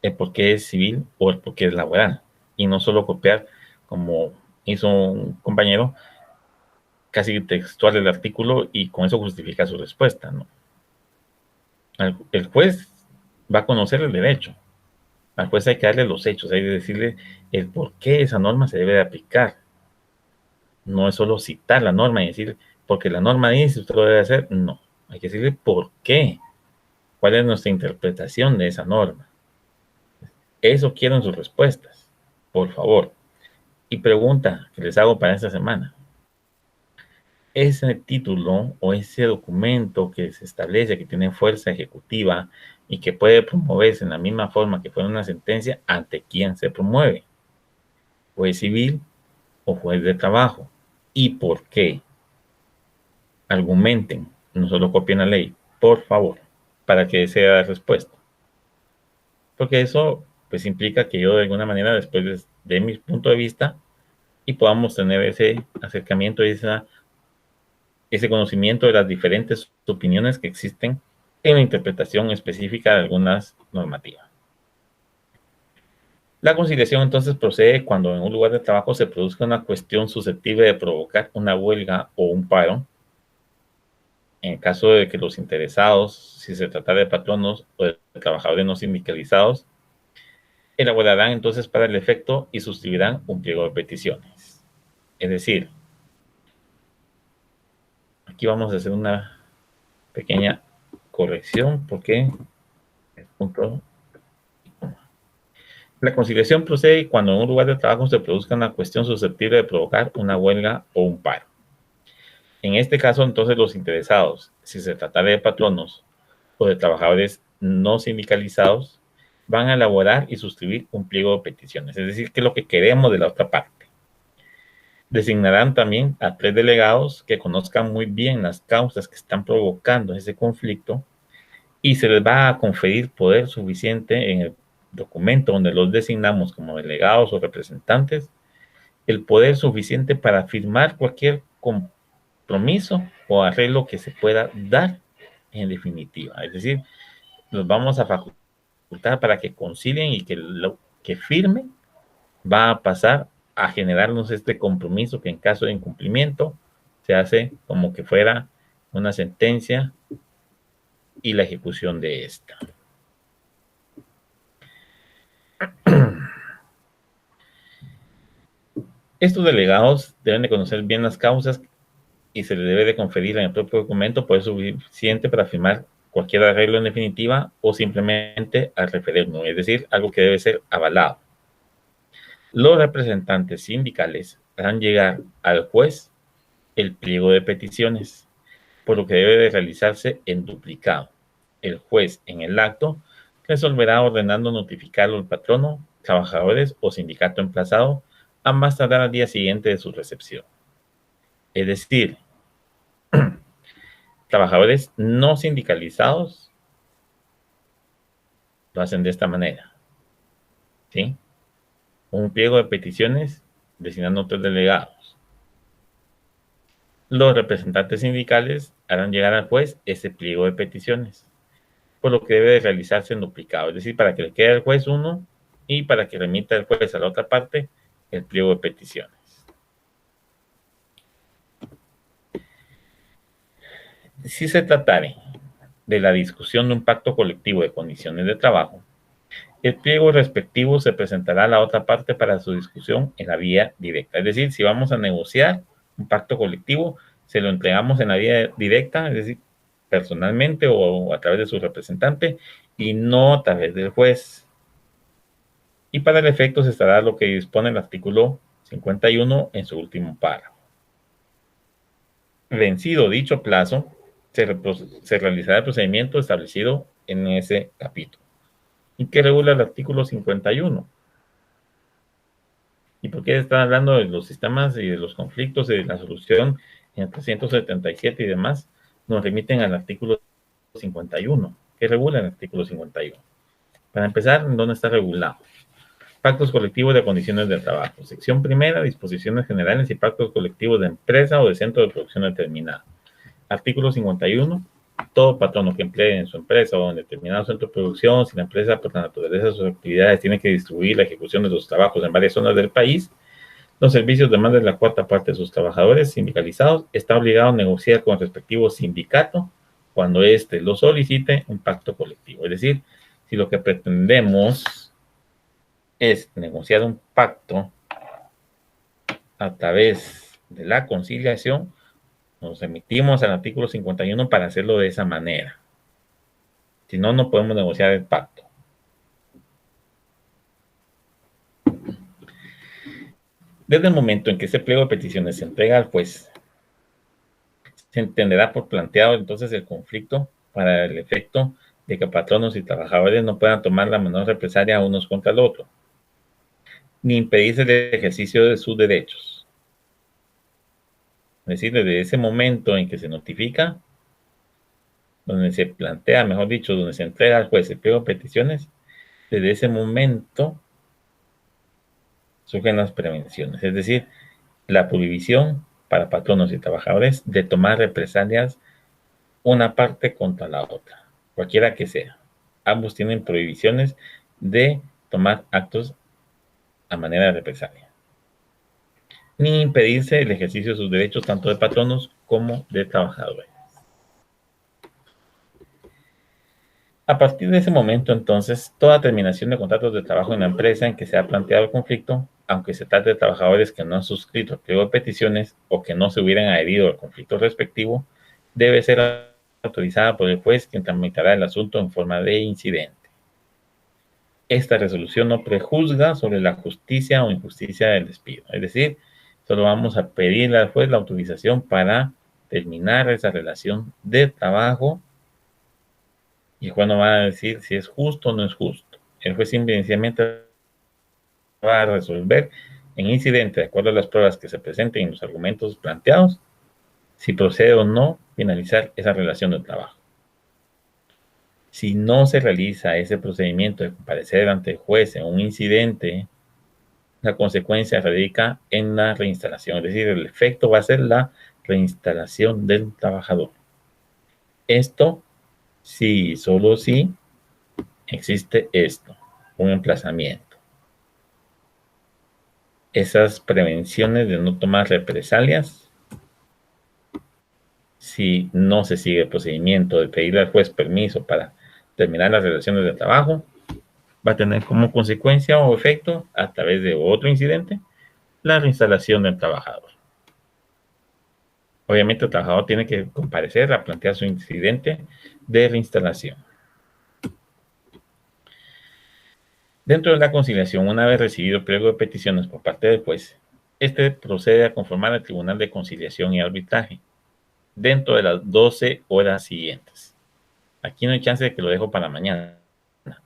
el por qué es civil o el por qué es laboral. Y no solo copiar, como hizo un compañero, casi textual el artículo y con eso justifica su respuesta, ¿no? El juez va a conocer el derecho. Al juez hay que darle los hechos, hay que decirle el por qué esa norma se debe de aplicar. No es solo citar la norma y decir, porque la norma dice, usted lo debe hacer. No, hay que decirle por qué, cuál es nuestra interpretación de esa norma. Eso quieren sus respuestas, por favor. Y pregunta que les hago para esta semana. Ese título o ese documento que se establece que tiene fuerza ejecutiva y que puede promoverse en la misma forma que fuera una sentencia, ¿ante quién se promueve? ¿Juez civil o juez de trabajo? ¿Y por qué? Argumenten, no solo copien la ley, por favor, para que sea la respuesta. Porque eso pues implica que yo de alguna manera después de mi punto de vista y podamos tener ese acercamiento y ese conocimiento de las diferentes opiniones que existen en la interpretación específica de algunas normativas. La conciliación entonces procede cuando en un lugar de trabajo se produzca una cuestión susceptible de provocar una huelga o un paro. En caso de que los interesados, si se trata de patronos o de trabajadores no sindicalizados, elaborarán entonces para el efecto y suscribirán un pliego de peticiones. Es decir, aquí vamos a hacer una pequeña corrección porque el punto. La conciliación procede cuando en un lugar de trabajo se produzca una cuestión susceptible de provocar una huelga o un paro. En este caso, entonces, los interesados, si se trata de patronos o de trabajadores no sindicalizados, van a elaborar y suscribir un pliego de peticiones, es decir, que es lo que queremos de la otra parte. Designarán también a 3 delegados que conozcan muy bien las causas que están provocando ese conflicto y se les va a conferir poder suficiente en el documento donde los designamos como delegados o representantes, el poder suficiente para firmar cualquier compromiso o arreglo que se pueda dar en definitiva. Es decir, los vamos a facultar para que concilien y que lo que firmen va a pasar a generarnos este compromiso que en caso de incumplimiento se hace como que fuera una sentencia y la ejecución de esta. Estos delegados deben de conocer bien las causas y se les debe de conferir en el propio documento poder suficiente para firmar cualquier arreglo en definitiva o simplemente al referéndum, es decir, algo que debe ser avalado. Los representantes sindicales harán llegar al juez el pliego de peticiones, por lo que debe de realizarse en duplicado. El juez en el acto resolverá ordenando notificarlo al patrono, trabajadores o sindicato emplazado a más tardar al día siguiente de su recepción. Es decir, trabajadores no sindicalizados lo hacen de esta manera, ¿sí? Un pliego de peticiones designando 3 delegados. Los representantes sindicales harán llegar al juez ese pliego de peticiones, por lo que debe de realizarse en duplicado, es decir, para que le quede al juez uno y para que remita el juez a la otra parte el pliego de peticiones. Si se tratare de la discusión de un pacto colectivo de condiciones de trabajo, el pliego respectivo se presentará a la otra parte para su discusión en la vía directa. Es decir, si vamos a negociar un pacto colectivo, se lo entregamos en la vía directa, es decir, personalmente o a través de su representante y no a través del juez. Y para el efecto se estará lo que dispone el artículo 51 en su último párrafo. Vencido dicho plazo, se realizará el procedimiento establecido en ese capítulo. ¿Y qué regula el artículo 51? ¿Y por qué está hablando de los sistemas y de los conflictos y de la solución en el 377 y demás? Nos remiten al artículo 51. ¿Qué regula el artículo 51? Para empezar, ¿dónde está regulado? Pactos colectivos de condiciones de trabajo. Sección primera, disposiciones generales y pactos colectivos de empresa o de centro de producción determinado. Artículo 51. Todo patrono que emplee en su empresa o en determinado centro de producción, si la empresa por la naturaleza de sus actividades tiene que distribuir la ejecución de sus trabajos en varias zonas del país, los servicios de más de la cuarta parte de sus trabajadores sindicalizados, está obligado a negociar con el respectivo sindicato cuando éste lo solicite un pacto colectivo. Es decir, si lo que pretendemos es negociar un pacto a través de la conciliación, nos remitimos al artículo 51 para hacerlo de esa manera. Si no, no podemos negociar el pacto. Desde el momento en que ese pliego de peticiones se entrega al juez, se entenderá por planteado entonces el conflicto para el efecto de que patronos y trabajadores no puedan tomar la menor represalia unos contra el otro, ni impedirse el ejercicio de sus derechos. Es decir, desde ese momento en que se notifica, donde se plantea, mejor dicho, donde se entrega al juez el pliego de peticiones, desde ese momento surgen las prevenciones, es decir, la prohibición para patronos y trabajadores de tomar represalias una parte contra la otra, cualquiera que sea. Ambos tienen prohibiciones de tomar actos a manera de represalia, ni impedirse el ejercicio de sus derechos tanto de patronos como de trabajadores. A partir de ese momento, entonces, toda terminación de contratos de trabajo en la empresa en que se ha planteado el conflicto, aunque se trate de trabajadores que no han suscrito el pliego de peticiones o que no se hubieran adherido al conflicto respectivo, debe ser autorizada por el juez, quien tramitará el asunto en forma de incidente. Esta resolución no prejuzga sobre la justicia o injusticia del despido. Es decir, solo vamos a pedirle al juez la autorización para terminar esa relación de trabajo y el juez no va a decir si es justo o no es justo. El juez simplemente va a resolver en incidente, de acuerdo a las pruebas que se presenten y los argumentos planteados, si procede o no finalizar esa relación de trabajo. Si no se realiza ese procedimiento de comparecer ante el juez en un incidente, la consecuencia radica en la reinstalación, es decir, el efecto va a ser la reinstalación del trabajador. Esto sí, solo si existe esto, un emplazamiento. Esas prevenciones de no tomar represalias, si no se sigue el procedimiento de pedirle al juez permiso para terminar las relaciones de trabajo, va a tener como consecuencia o efecto, a través de otro incidente, la reinstalación del trabajador. Obviamente el trabajador tiene que comparecer a plantear su incidente de reinstalación. Dentro de la conciliación, una vez recibido el pliego de peticiones por parte del juez, este procede a conformar el Tribunal de Conciliación y Arbitraje dentro de las 12 horas siguientes. Aquí no hay chance de que lo dejo para mañana.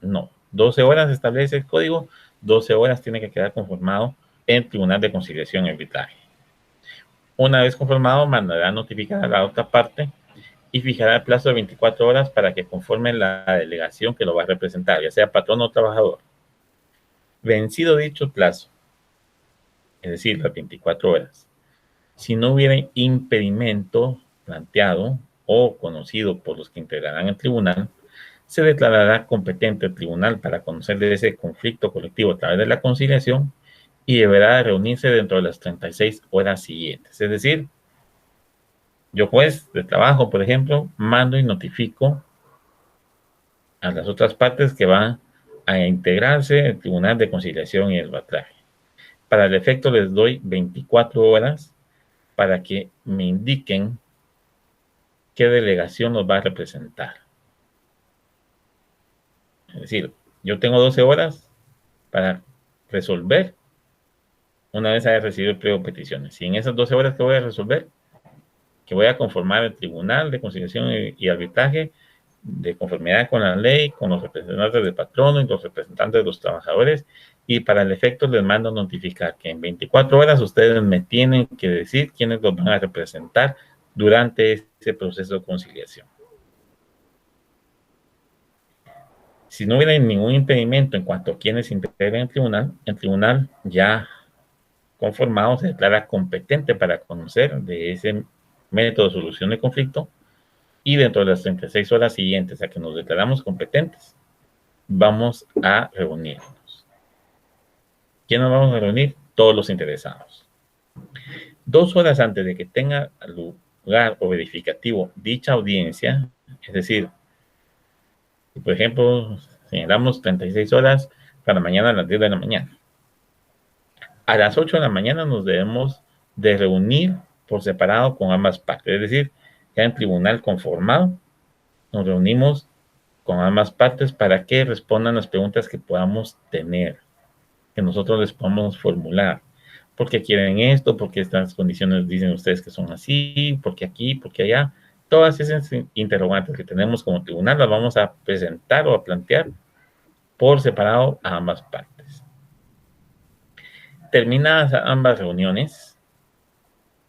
No, 12 horas establece el código, 12 horas tiene que quedar conformado en el Tribunal de Conciliación y Arbitraje. Una vez conformado, mandará notificar a la otra parte y fijará el plazo de 24 horas para que conforme la delegación que lo va a representar, ya sea patrón o trabajador. Vencido dicho plazo, es decir, las 24 horas, si no hubiera impedimento planteado o conocido por los que integrarán el tribunal, se declarará competente el tribunal para conocer de ese conflicto colectivo a través de la conciliación y deberá reunirse dentro de las 36 horas siguientes. Es decir, yo juez de trabajo, por ejemplo, mando y notifico a las otras partes que va a integrarse el Tribunal de Conciliación y Arbitraje. Para el efecto les doy 24 horas para que me indiquen qué delegación los va a representar. Es decir, yo tengo 12 horas para resolver una vez haya recibido el pliego de peticiones. Y en esas 12 horas que voy a resolver, que voy a conformar el Tribunal de Conciliación y Arbitraje de conformidad con la ley, con los representantes del patrono y los representantes de los trabajadores, y para el efecto les mando notificar que en 24 horas ustedes me tienen que decir quiénes los van a representar durante ese proceso de conciliación. Si no hubiera ningún impedimento en cuanto a quienes integren el tribunal ya conformado se declara competente para conocer de ese método de solución de conflicto, y dentro de las 36 horas siguientes a que nos declaramos competentes, vamos a reunirnos. ¿Quiénes vamos a reunir? Todos los interesados. 2 horas antes de que tenga lugar o verificativo dicha audiencia, es decir, por ejemplo, señalamos 36 horas para mañana a las 10 de la mañana. A las 8 de la mañana nos debemos de reunir por separado con ambas partes, es decir, ya en tribunal conformado, nos reunimos con ambas partes para que respondan las preguntas que podamos tener, que nosotros les podamos formular. ¿Por qué quieren esto? ¿Por qué estas condiciones dicen ustedes que son así? ¿Por qué aquí? ¿Por qué allá? Todas esas interrogantes que tenemos como tribunal las vamos a presentar o a plantear por separado a ambas partes. Terminadas ambas reuniones,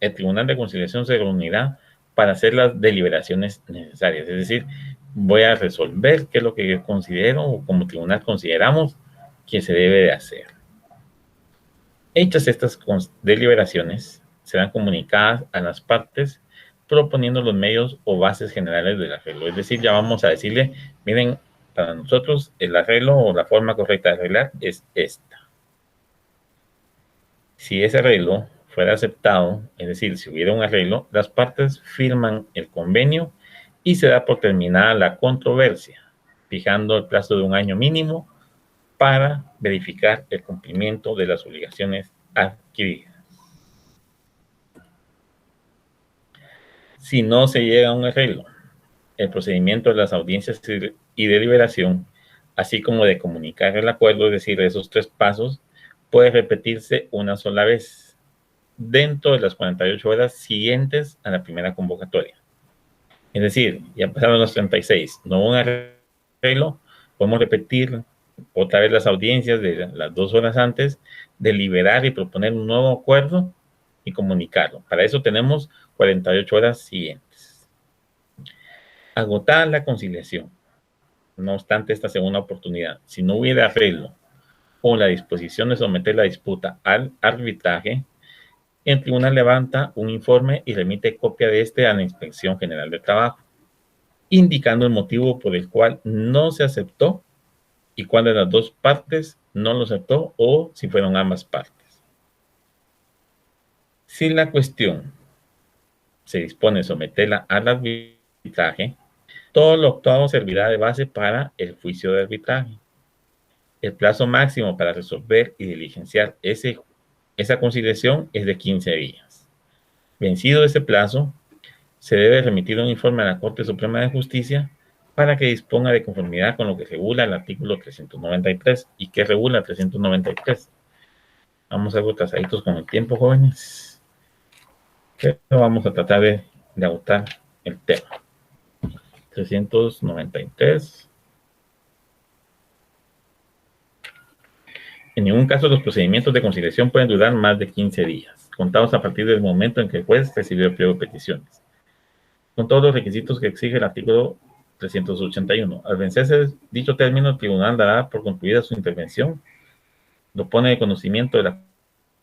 el Tribunal de Conciliación se reunirá para hacer las deliberaciones necesarias. Es decir, voy a resolver qué es lo que yo considero o como tribunal consideramos que se debe de hacer. Hechas estas deliberaciones, serán comunicadas a las partes proponiendo los medios o bases generales del arreglo. Es decir, ya vamos a decirle, miren, para nosotros el arreglo o la forma correcta de arreglar es esta. Si ese arreglo fuera aceptado, es decir, si hubiera un arreglo, las partes firman el convenio y se da por terminada la controversia, fijando el plazo de 1 año mínimo para verificar el cumplimiento de las obligaciones adquiridas. Si no se llega a un arreglo, el procedimiento de las audiencias y deliberación, así como de comunicar el acuerdo, es decir, esos 3 pasos, puede repetirse una sola vez dentro de las 48 horas siguientes a la primera convocatoria. Es decir, ya pasaron los 36, no hubo un arreglo, podemos repetir otra vez las audiencias de las 2 horas antes, deliberar y proponer un nuevo acuerdo y comunicarlo. Para eso tenemos 48 horas siguientes. Agotada la conciliación, no obstante esta segunda oportunidad, si no hubiera arreglo o la disposición de someter la disputa al arbitraje, el tribunal levanta un informe y remite copia de este a la Inspección General de Trabajo, indicando el motivo por el cual no se aceptó y cuál de las 2 partes no lo aceptó o si fueron ambas partes. Si la cuestión se dispone someterla al arbitraje, todo lo actuado servirá de base para el juicio de arbitraje. El plazo máximo para resolver y diligenciar esa conciliación es de 15 días. Vencido ese plazo, se debe remitir un informe a la Corte Suprema de Justicia para que disponga de conformidad con lo que regula el artículo 393. ¿Y qué regula el 393? Vamos algo atrasaditos con el tiempo, jóvenes. Pero vamos a tratar de agotar el tema. 393. En ningún caso los procedimientos de conciliación pueden durar más de 15 días, contados a partir del momento en que el juez recibió el pliego de peticiones, con todos los requisitos que exige el artículo 381. Al vencerse dicho término, el tribunal dará por concluida su intervención, lo pone de conocimiento de la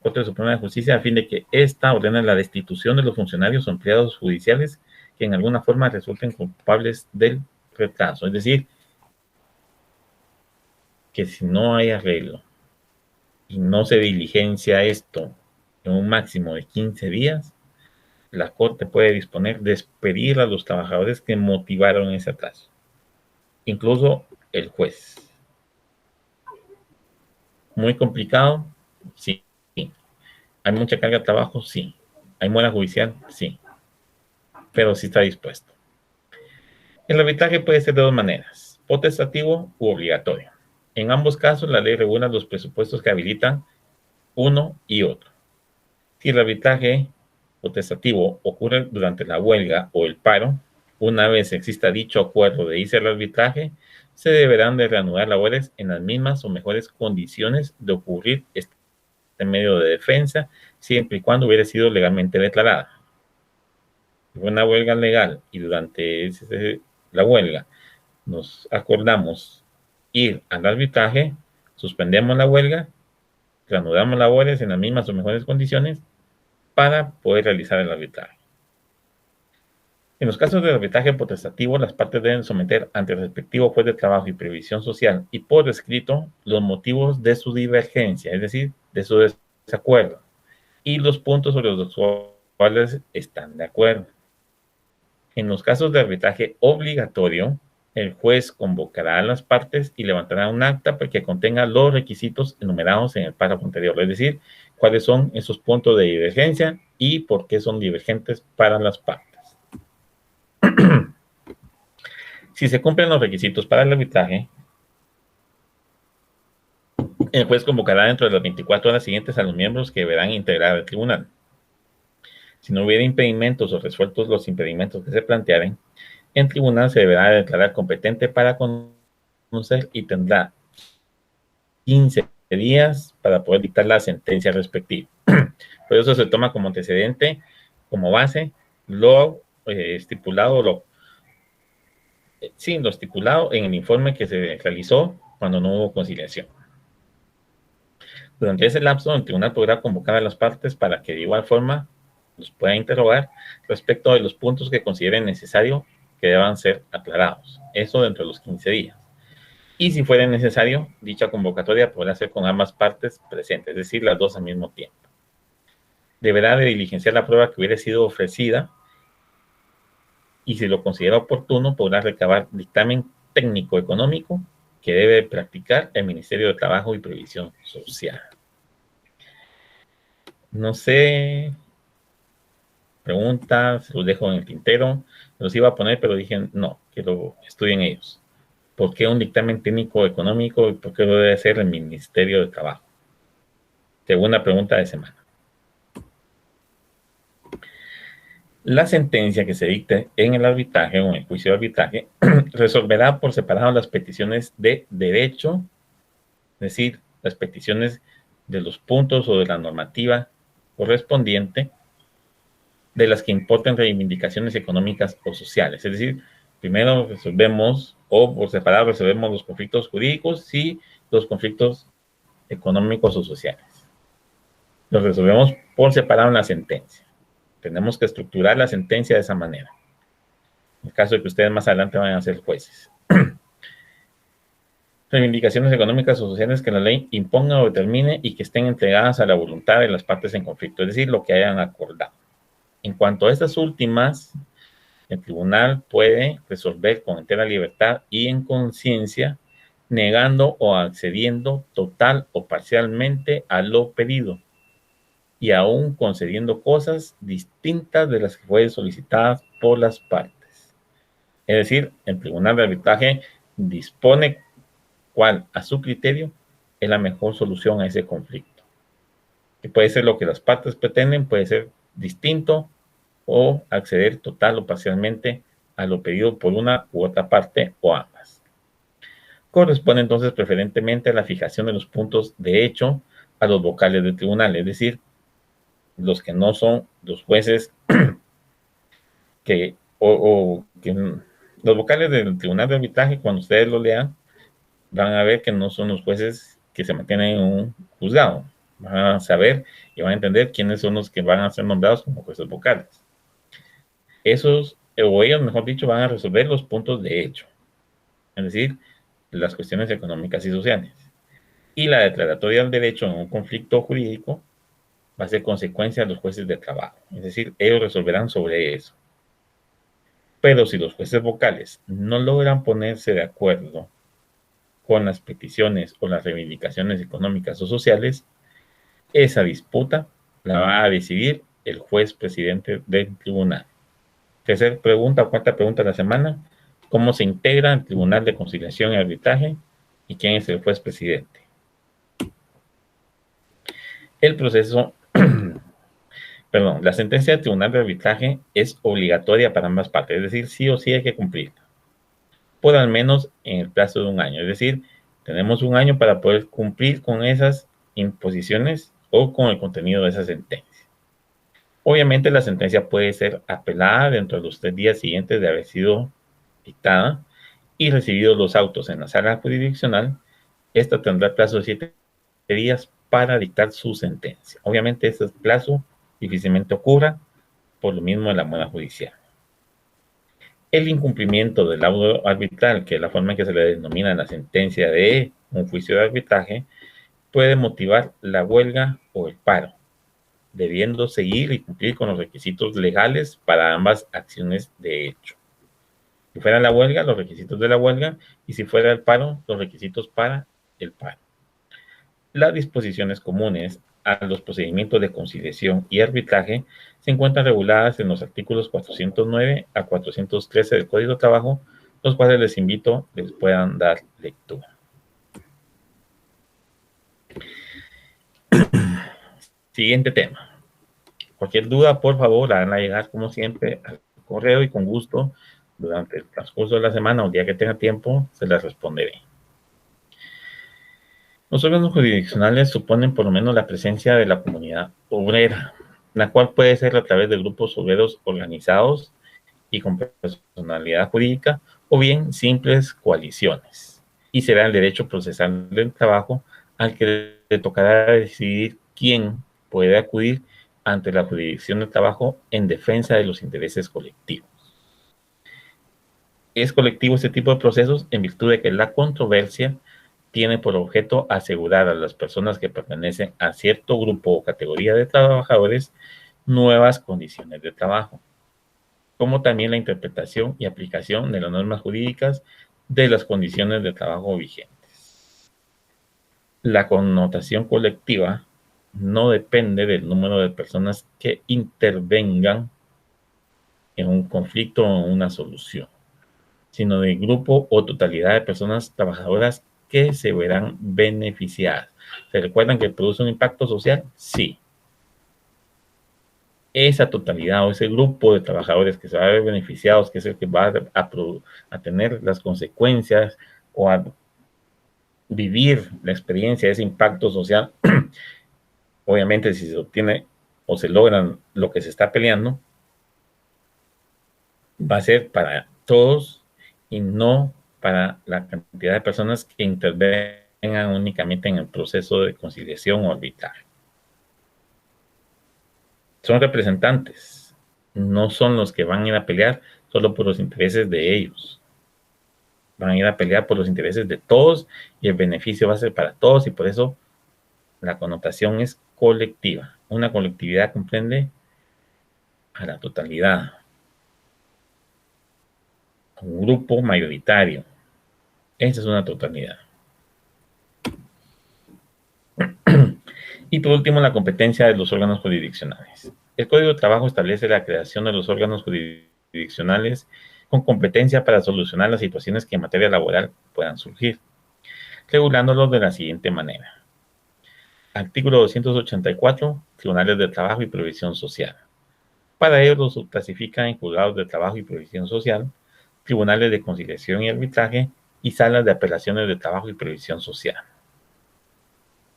Corte Suprema de Justicia a fin de que ésta ordene la destitución de los funcionarios o empleados judiciales que en alguna forma resulten culpables del retraso. Es decir, que si no hay arreglo y no se diligencia esto en un máximo de 15 días, la Corte puede disponer de despedir a los trabajadores que motivaron ese atraso, incluso el juez. Muy complicado, sí. ¿Hay mucha carga de trabajo? Sí. ¿Hay muela judicial? Sí. Pero sí está dispuesto. El arbitraje puede ser de dos maneras, potestativo u obligatorio. En ambos casos, la ley regula los presupuestos que habilitan uno y otro. Si el arbitraje potestativo ocurre durante la huelga o el paro, una vez exista dicho acuerdo de irse al arbitraje, se deberán de reanudar labores en las mismas o mejores condiciones de ocurrir este medio de defensa, siempre y cuando hubiera sido legalmente declarada. Si fue una huelga legal y durante la huelga nos acordamos ir al arbitraje, suspendemos la huelga, reanudamos labores en las mismas o mejores condiciones para poder realizar el arbitraje. En los casos de arbitraje potestativo, las partes deben someter ante el respectivo juez de trabajo y previsión social y por escrito los motivos de su divergencia, es decir, de su desacuerdo, y los puntos sobre los cuales están de acuerdo. En los casos de arbitraje obligatorio, el juez convocará a las partes y levantará un acta que contenga los requisitos enumerados en el párrafo anterior, es decir, cuáles son esos puntos de divergencia y por qué son divergentes para las partes. Si se cumplen los requisitos para el arbitraje, el juez convocará dentro de las 24 horas siguientes a los miembros que deberán integrar el tribunal. Si no hubiera impedimentos o resueltos los impedimentos que se plantearen, el tribunal se deberá declarar competente para conocer y tendrá 15 días para poder dictar la sentencia respectiva. Por eso se toma como antecedente, como base, lo estipulado, lo estipulado en el informe que se realizó cuando no hubo conciliación. Durante ese lapso, el tribunal podrá convocar a las partes para que de igual forma los pueda interrogar respecto de los puntos que consideren necesario que deban ser aclarados. Eso dentro de los 15 días. Y si fuera necesario, dicha convocatoria podrá ser con ambas partes presentes, es decir, las dos al mismo tiempo. Deberá de diligenciar la prueba que hubiera sido ofrecida y si lo considera oportuno, podrá recabar dictamen técnico económico que debe practicar el Ministerio de Trabajo y Previsión Social. No sé, preguntas, los dejo en el tintero. Los iba a poner, pero dije no, que lo estudien ellos. ¿Por qué un dictamen técnico económico y por qué lo debe hacer el Ministerio de Trabajo? Segunda pregunta de semana. La sentencia que se dicte en el arbitraje o en el juicio de arbitraje resolverá por separado las peticiones de derecho, es decir, las peticiones de los puntos o de la normativa correspondiente, de las que importen reivindicaciones económicas o sociales. Es decir, primero resolvemos o por separado resolvemos los conflictos jurídicos y los conflictos económicos o sociales. Los resolvemos por separado en la sentencia. Tenemos que estructurar la sentencia de esa manera. En el caso de que ustedes más adelante vayan a ser jueces. Reivindicaciones económicas o sociales que la ley imponga o determine y que estén entregadas a la voluntad de las partes en conflicto, es decir, lo que hayan acordado. En cuanto a estas últimas, el tribunal puede resolver con entera libertad y en conciencia, negando o accediendo total o parcialmente a lo pedido y aún concediendo cosas distintas de las que fueron solicitadas por las partes. Es decir, el tribunal de arbitraje dispone cuál, a su criterio, es la mejor solución a ese conflicto. Que puede ser lo que las partes pretenden, puede ser distinto o acceder total o parcialmente a lo pedido por una u otra parte o ambas. Corresponde entonces preferentemente a la fijación de los puntos de hecho a los vocales del tribunal, es decir, los que no son los jueces que los vocales del tribunal de arbitraje, cuando ustedes lo lean, van a ver que no son los jueces que se mantienen en un juzgado. Van a saber y van a entender quiénes son los que van a ser nombrados como jueces vocales. Esos, o ellos, mejor dicho, van a resolver los puntos de hecho, es decir, las cuestiones económicas y sociales. Y la declaratoria del derecho en un conflicto jurídico va a ser consecuencia de los jueces de trabajo, es decir, ellos resolverán sobre eso. Pero si los jueces vocales no logran ponerse de acuerdo con las peticiones o las reivindicaciones económicas o sociales, esa disputa la va a decidir el juez presidente del tribunal. Tercera pregunta o cuarta pregunta de la semana: ¿cómo se integra el Tribunal de Conciliación y Arbitraje y quién es el juez presidente? El proceso, perdón, la sentencia del Tribunal de Arbitraje es obligatoria para ambas partes, es decir, sí o sí hay que cumplirla, por al menos en el plazo de un año. Es decir, tenemos un año para poder cumplir con esas imposiciones o con el contenido de esa sentencia. Obviamente la sentencia puede ser apelada dentro de los 3 días siguientes de haber sido dictada y recibidos los autos en la sala jurisdiccional. Esta tendrá plazo de 7 días para dictar su sentencia. Obviamente este plazo difícilmente ocurra por lo mismo de la mora judicial. El incumplimiento del laudo arbitral, que es la forma en que se le denomina la sentencia de un juicio de arbitraje, puede motivar la huelga o el paro, debiendo seguir y cumplir con los requisitos legales para ambas acciones de hecho. Si fuera la huelga, los requisitos de la huelga, y si fuera el paro, los requisitos para el paro. Las disposiciones comunes a los procedimientos de conciliación y arbitraje se encuentran reguladas en los artículos 409 a 413 del Código de Trabajo, los cuales les invito les puedan dar lectura. Siguiente tema. Cualquier duda, por favor, háganla llegar como siempre al correo y con gusto durante el transcurso de la semana o el día que tenga tiempo se las responderé. Los órganos jurisdiccionales suponen por lo menos la presencia de la comunidad obrera, la cual puede ser a través de grupos obreros organizados y con personalidad jurídica, o bien simples coaliciones. Y será el derecho procesal del trabajo al que le tocará decidir quién puede acudir ante la jurisdicción del trabajo en defensa de los intereses colectivos. Es colectivo este tipo de procesos en virtud de que la controversia tiene por objeto asegurar a las personas que pertenecen a cierto grupo o categoría de trabajadores nuevas condiciones de trabajo, como también la interpretación y aplicación de las normas jurídicas de las condiciones de trabajo vigentes. La connotación colectiva no depende del número de personas que intervengan en un conflicto o en una solución, sino del grupo o totalidad de personas trabajadoras que se verán beneficiadas. ¿Se recuerdan que produce un impacto social? Sí. Esa totalidad o ese grupo de trabajadores que se va a ver beneficiados, que es el que va a tener las consecuencias o a vivir la experiencia de ese impacto social, obviamente si se obtiene o se logran lo que se está peleando, va a ser para todos y no para la cantidad de personas que intervengan únicamente en el proceso de conciliación o arbitraje. Son representantes, no son los que van a ir a pelear solo por los intereses de ellos. Van a ir a pelear por los intereses de todos y el beneficio va a ser para todos, y por eso la connotación es colectiva. Una colectividad comprende a la totalidad, un grupo mayoritario. Esa es una totalidad. Y por último, la competencia de los órganos jurisdiccionales. El Código de Trabajo establece la creación de los órganos jurisdiccionales con competencia para solucionar las situaciones que en materia laboral puedan surgir, regulándolos de la siguiente manera. Artículo 284, Tribunales de Trabajo y Previsión Social. Para ello los subclasifican en juzgados de trabajo y previsión social, tribunales de conciliación y arbitraje y salas de apelaciones de trabajo y previsión social.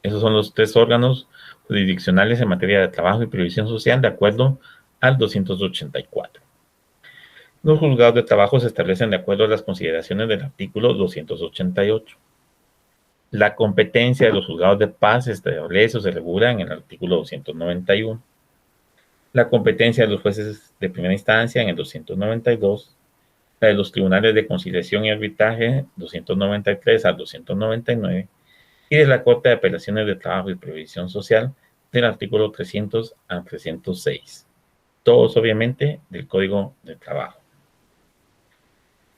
Esos son los 3 órganos jurisdiccionales en materia de trabajo y previsión social de acuerdo al 284. Los juzgados de trabajo se establecen de acuerdo a las consideraciones del artículo 288. La competencia de los juzgados de paz se establece o se regula en el artículo 291. La competencia de los jueces de primera instancia en el 292. La de los tribunales de conciliación y arbitraje 293 al 299. Y de la Corte de Apelaciones de Trabajo y Previsión Social del artículo 300 al 306. Todos obviamente del Código de Trabajo.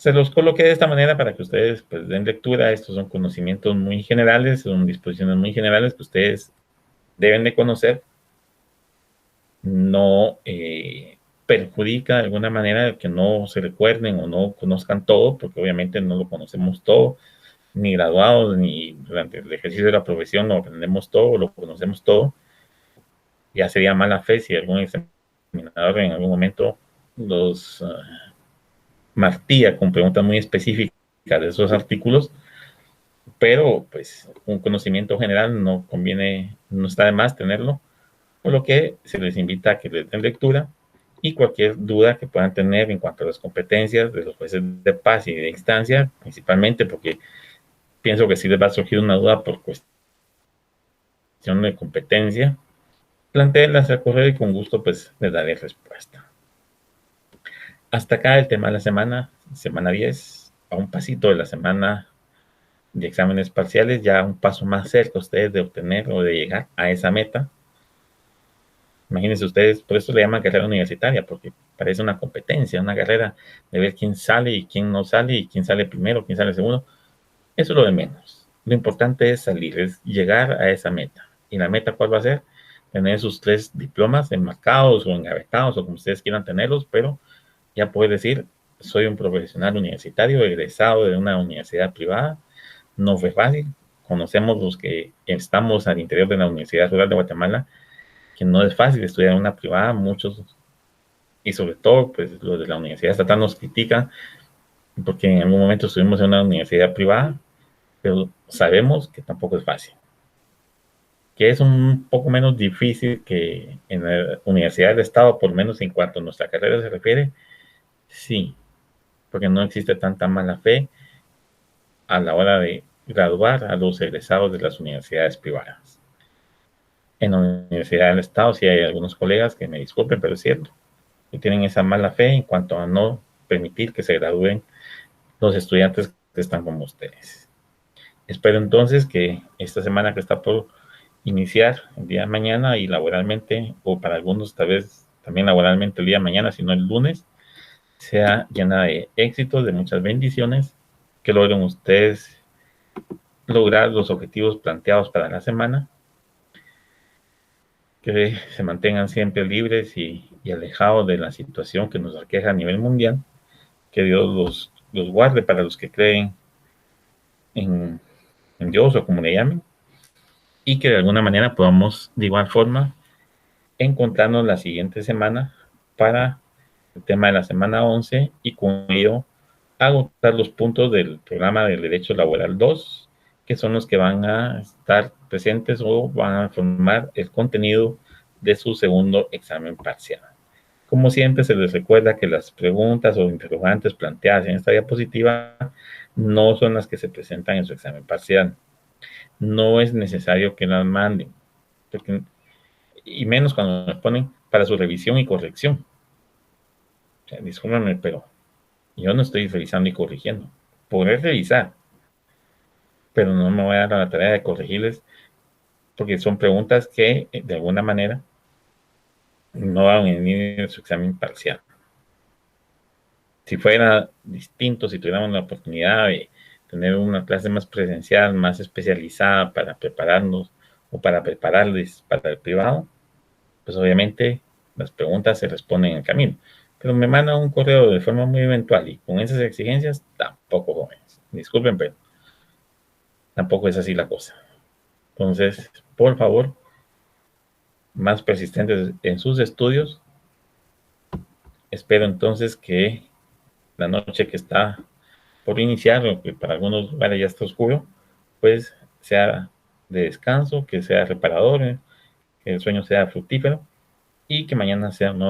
Se los coloqué de esta manera para que ustedes pues den lectura. Estos son conocimientos muy generales, son disposiciones muy generales que ustedes deben de conocer. No perjudica de alguna manera que no se recuerden o no conozcan todo, porque obviamente no lo conocemos todo, ni graduados, ni durante el ejercicio de la profesión lo aprendemos todo, lo conocemos todo. Ya sería mala fe si algún examinador en algún momento los martilla con preguntas muy específicas de esos artículos, pero pues un conocimiento general no conviene, no está de más tenerlo, por lo que se les invita a que les den lectura y cualquier duda que puedan tener en cuanto a las competencias de los jueces de paz y de instancia, principalmente porque pienso que si les va a surgir una duda por cuestión de competencia, planteenlas al correo y con gusto pues les daré respuesta. Hasta acá el tema de la semana 10, a un pasito de la semana de exámenes parciales, ya un paso más cerca ustedes de obtener o de llegar a esa meta. Imagínense ustedes, por eso le llaman carrera universitaria, porque parece una competencia, una carrera de ver quién sale y quién no sale, y quién sale primero, quién sale segundo. Eso es lo de menos. Lo importante es salir, es llegar a esa meta. ¿Y la meta cuál va a ser? Tener sus 3 diplomas enmarcados o engavetados o como ustedes quieran tenerlos, pero ya puede decir, soy un profesional universitario egresado de una universidad privada. No fue fácil. Conocemos los que estamos al interior de la Universidad Rural de Guatemala, que no es fácil estudiar en una privada. Muchos, y sobre todo, pues los de la Universidad Estatal nos critican porque en algún momento estuvimos en una universidad privada, pero sabemos que tampoco es fácil. Que es un poco menos difícil que en la Universidad del Estado, por lo menos en cuanto a nuestra carrera se refiere, sí, porque no existe tanta mala fe a la hora de graduar a los egresados de las universidades privadas. En la Universidad del Estado sí hay algunos colegas que me disculpen, pero es cierto, que tienen esa mala fe en cuanto a no permitir que se gradúen los estudiantes que están como ustedes. Espero entonces que esta semana que está por iniciar el día de mañana y laboralmente, o para algunos tal vez también laboralmente el día de mañana, sino el lunes, sea llena de éxitos, de muchas bendiciones, que logren ustedes lograr los objetivos planteados para la semana, que se mantengan siempre libres y alejados de la situación que nos aqueja a nivel mundial, que Dios los guarde para los que creen en Dios o como le llamen, y que de alguna manera podamos de igual forma encontrarnos la siguiente semana para el tema de la semana 11 y con ello agotar los puntos del programa del Derecho Laboral 2, que son los que van a estar presentes o van a formar el contenido de su segundo examen parcial. Como siempre, se les recuerda que las preguntas o interrogantes planteadas en esta diapositiva no son las que se presentan en su examen parcial. No es necesario que las manden, porque, y menos cuando nos ponen para su revisión y corrección. O sea, discúlpenme, pero yo no estoy revisando y corrigiendo. Podré revisar, pero no me voy a dar la tarea de corregirles porque son preguntas que de alguna manera no van a venir en su examen parcial. Si fuera distinto, si tuviéramos la oportunidad de tener una clase más presencial, más especializada para prepararnos o para prepararles para el privado, pues obviamente las preguntas se responden en el camino. Pero me mandan un correo de forma muy eventual y con esas exigencias, tampoco, jóvenes. Disculpen, pero tampoco es así la cosa. Entonces, por favor, más persistentes en sus estudios. Espero entonces que la noche que está por iniciar, o que para algunos lugares ya está oscuro, pues sea de descanso, que sea reparador, que el sueño sea fructífero y que mañana sea un nuevo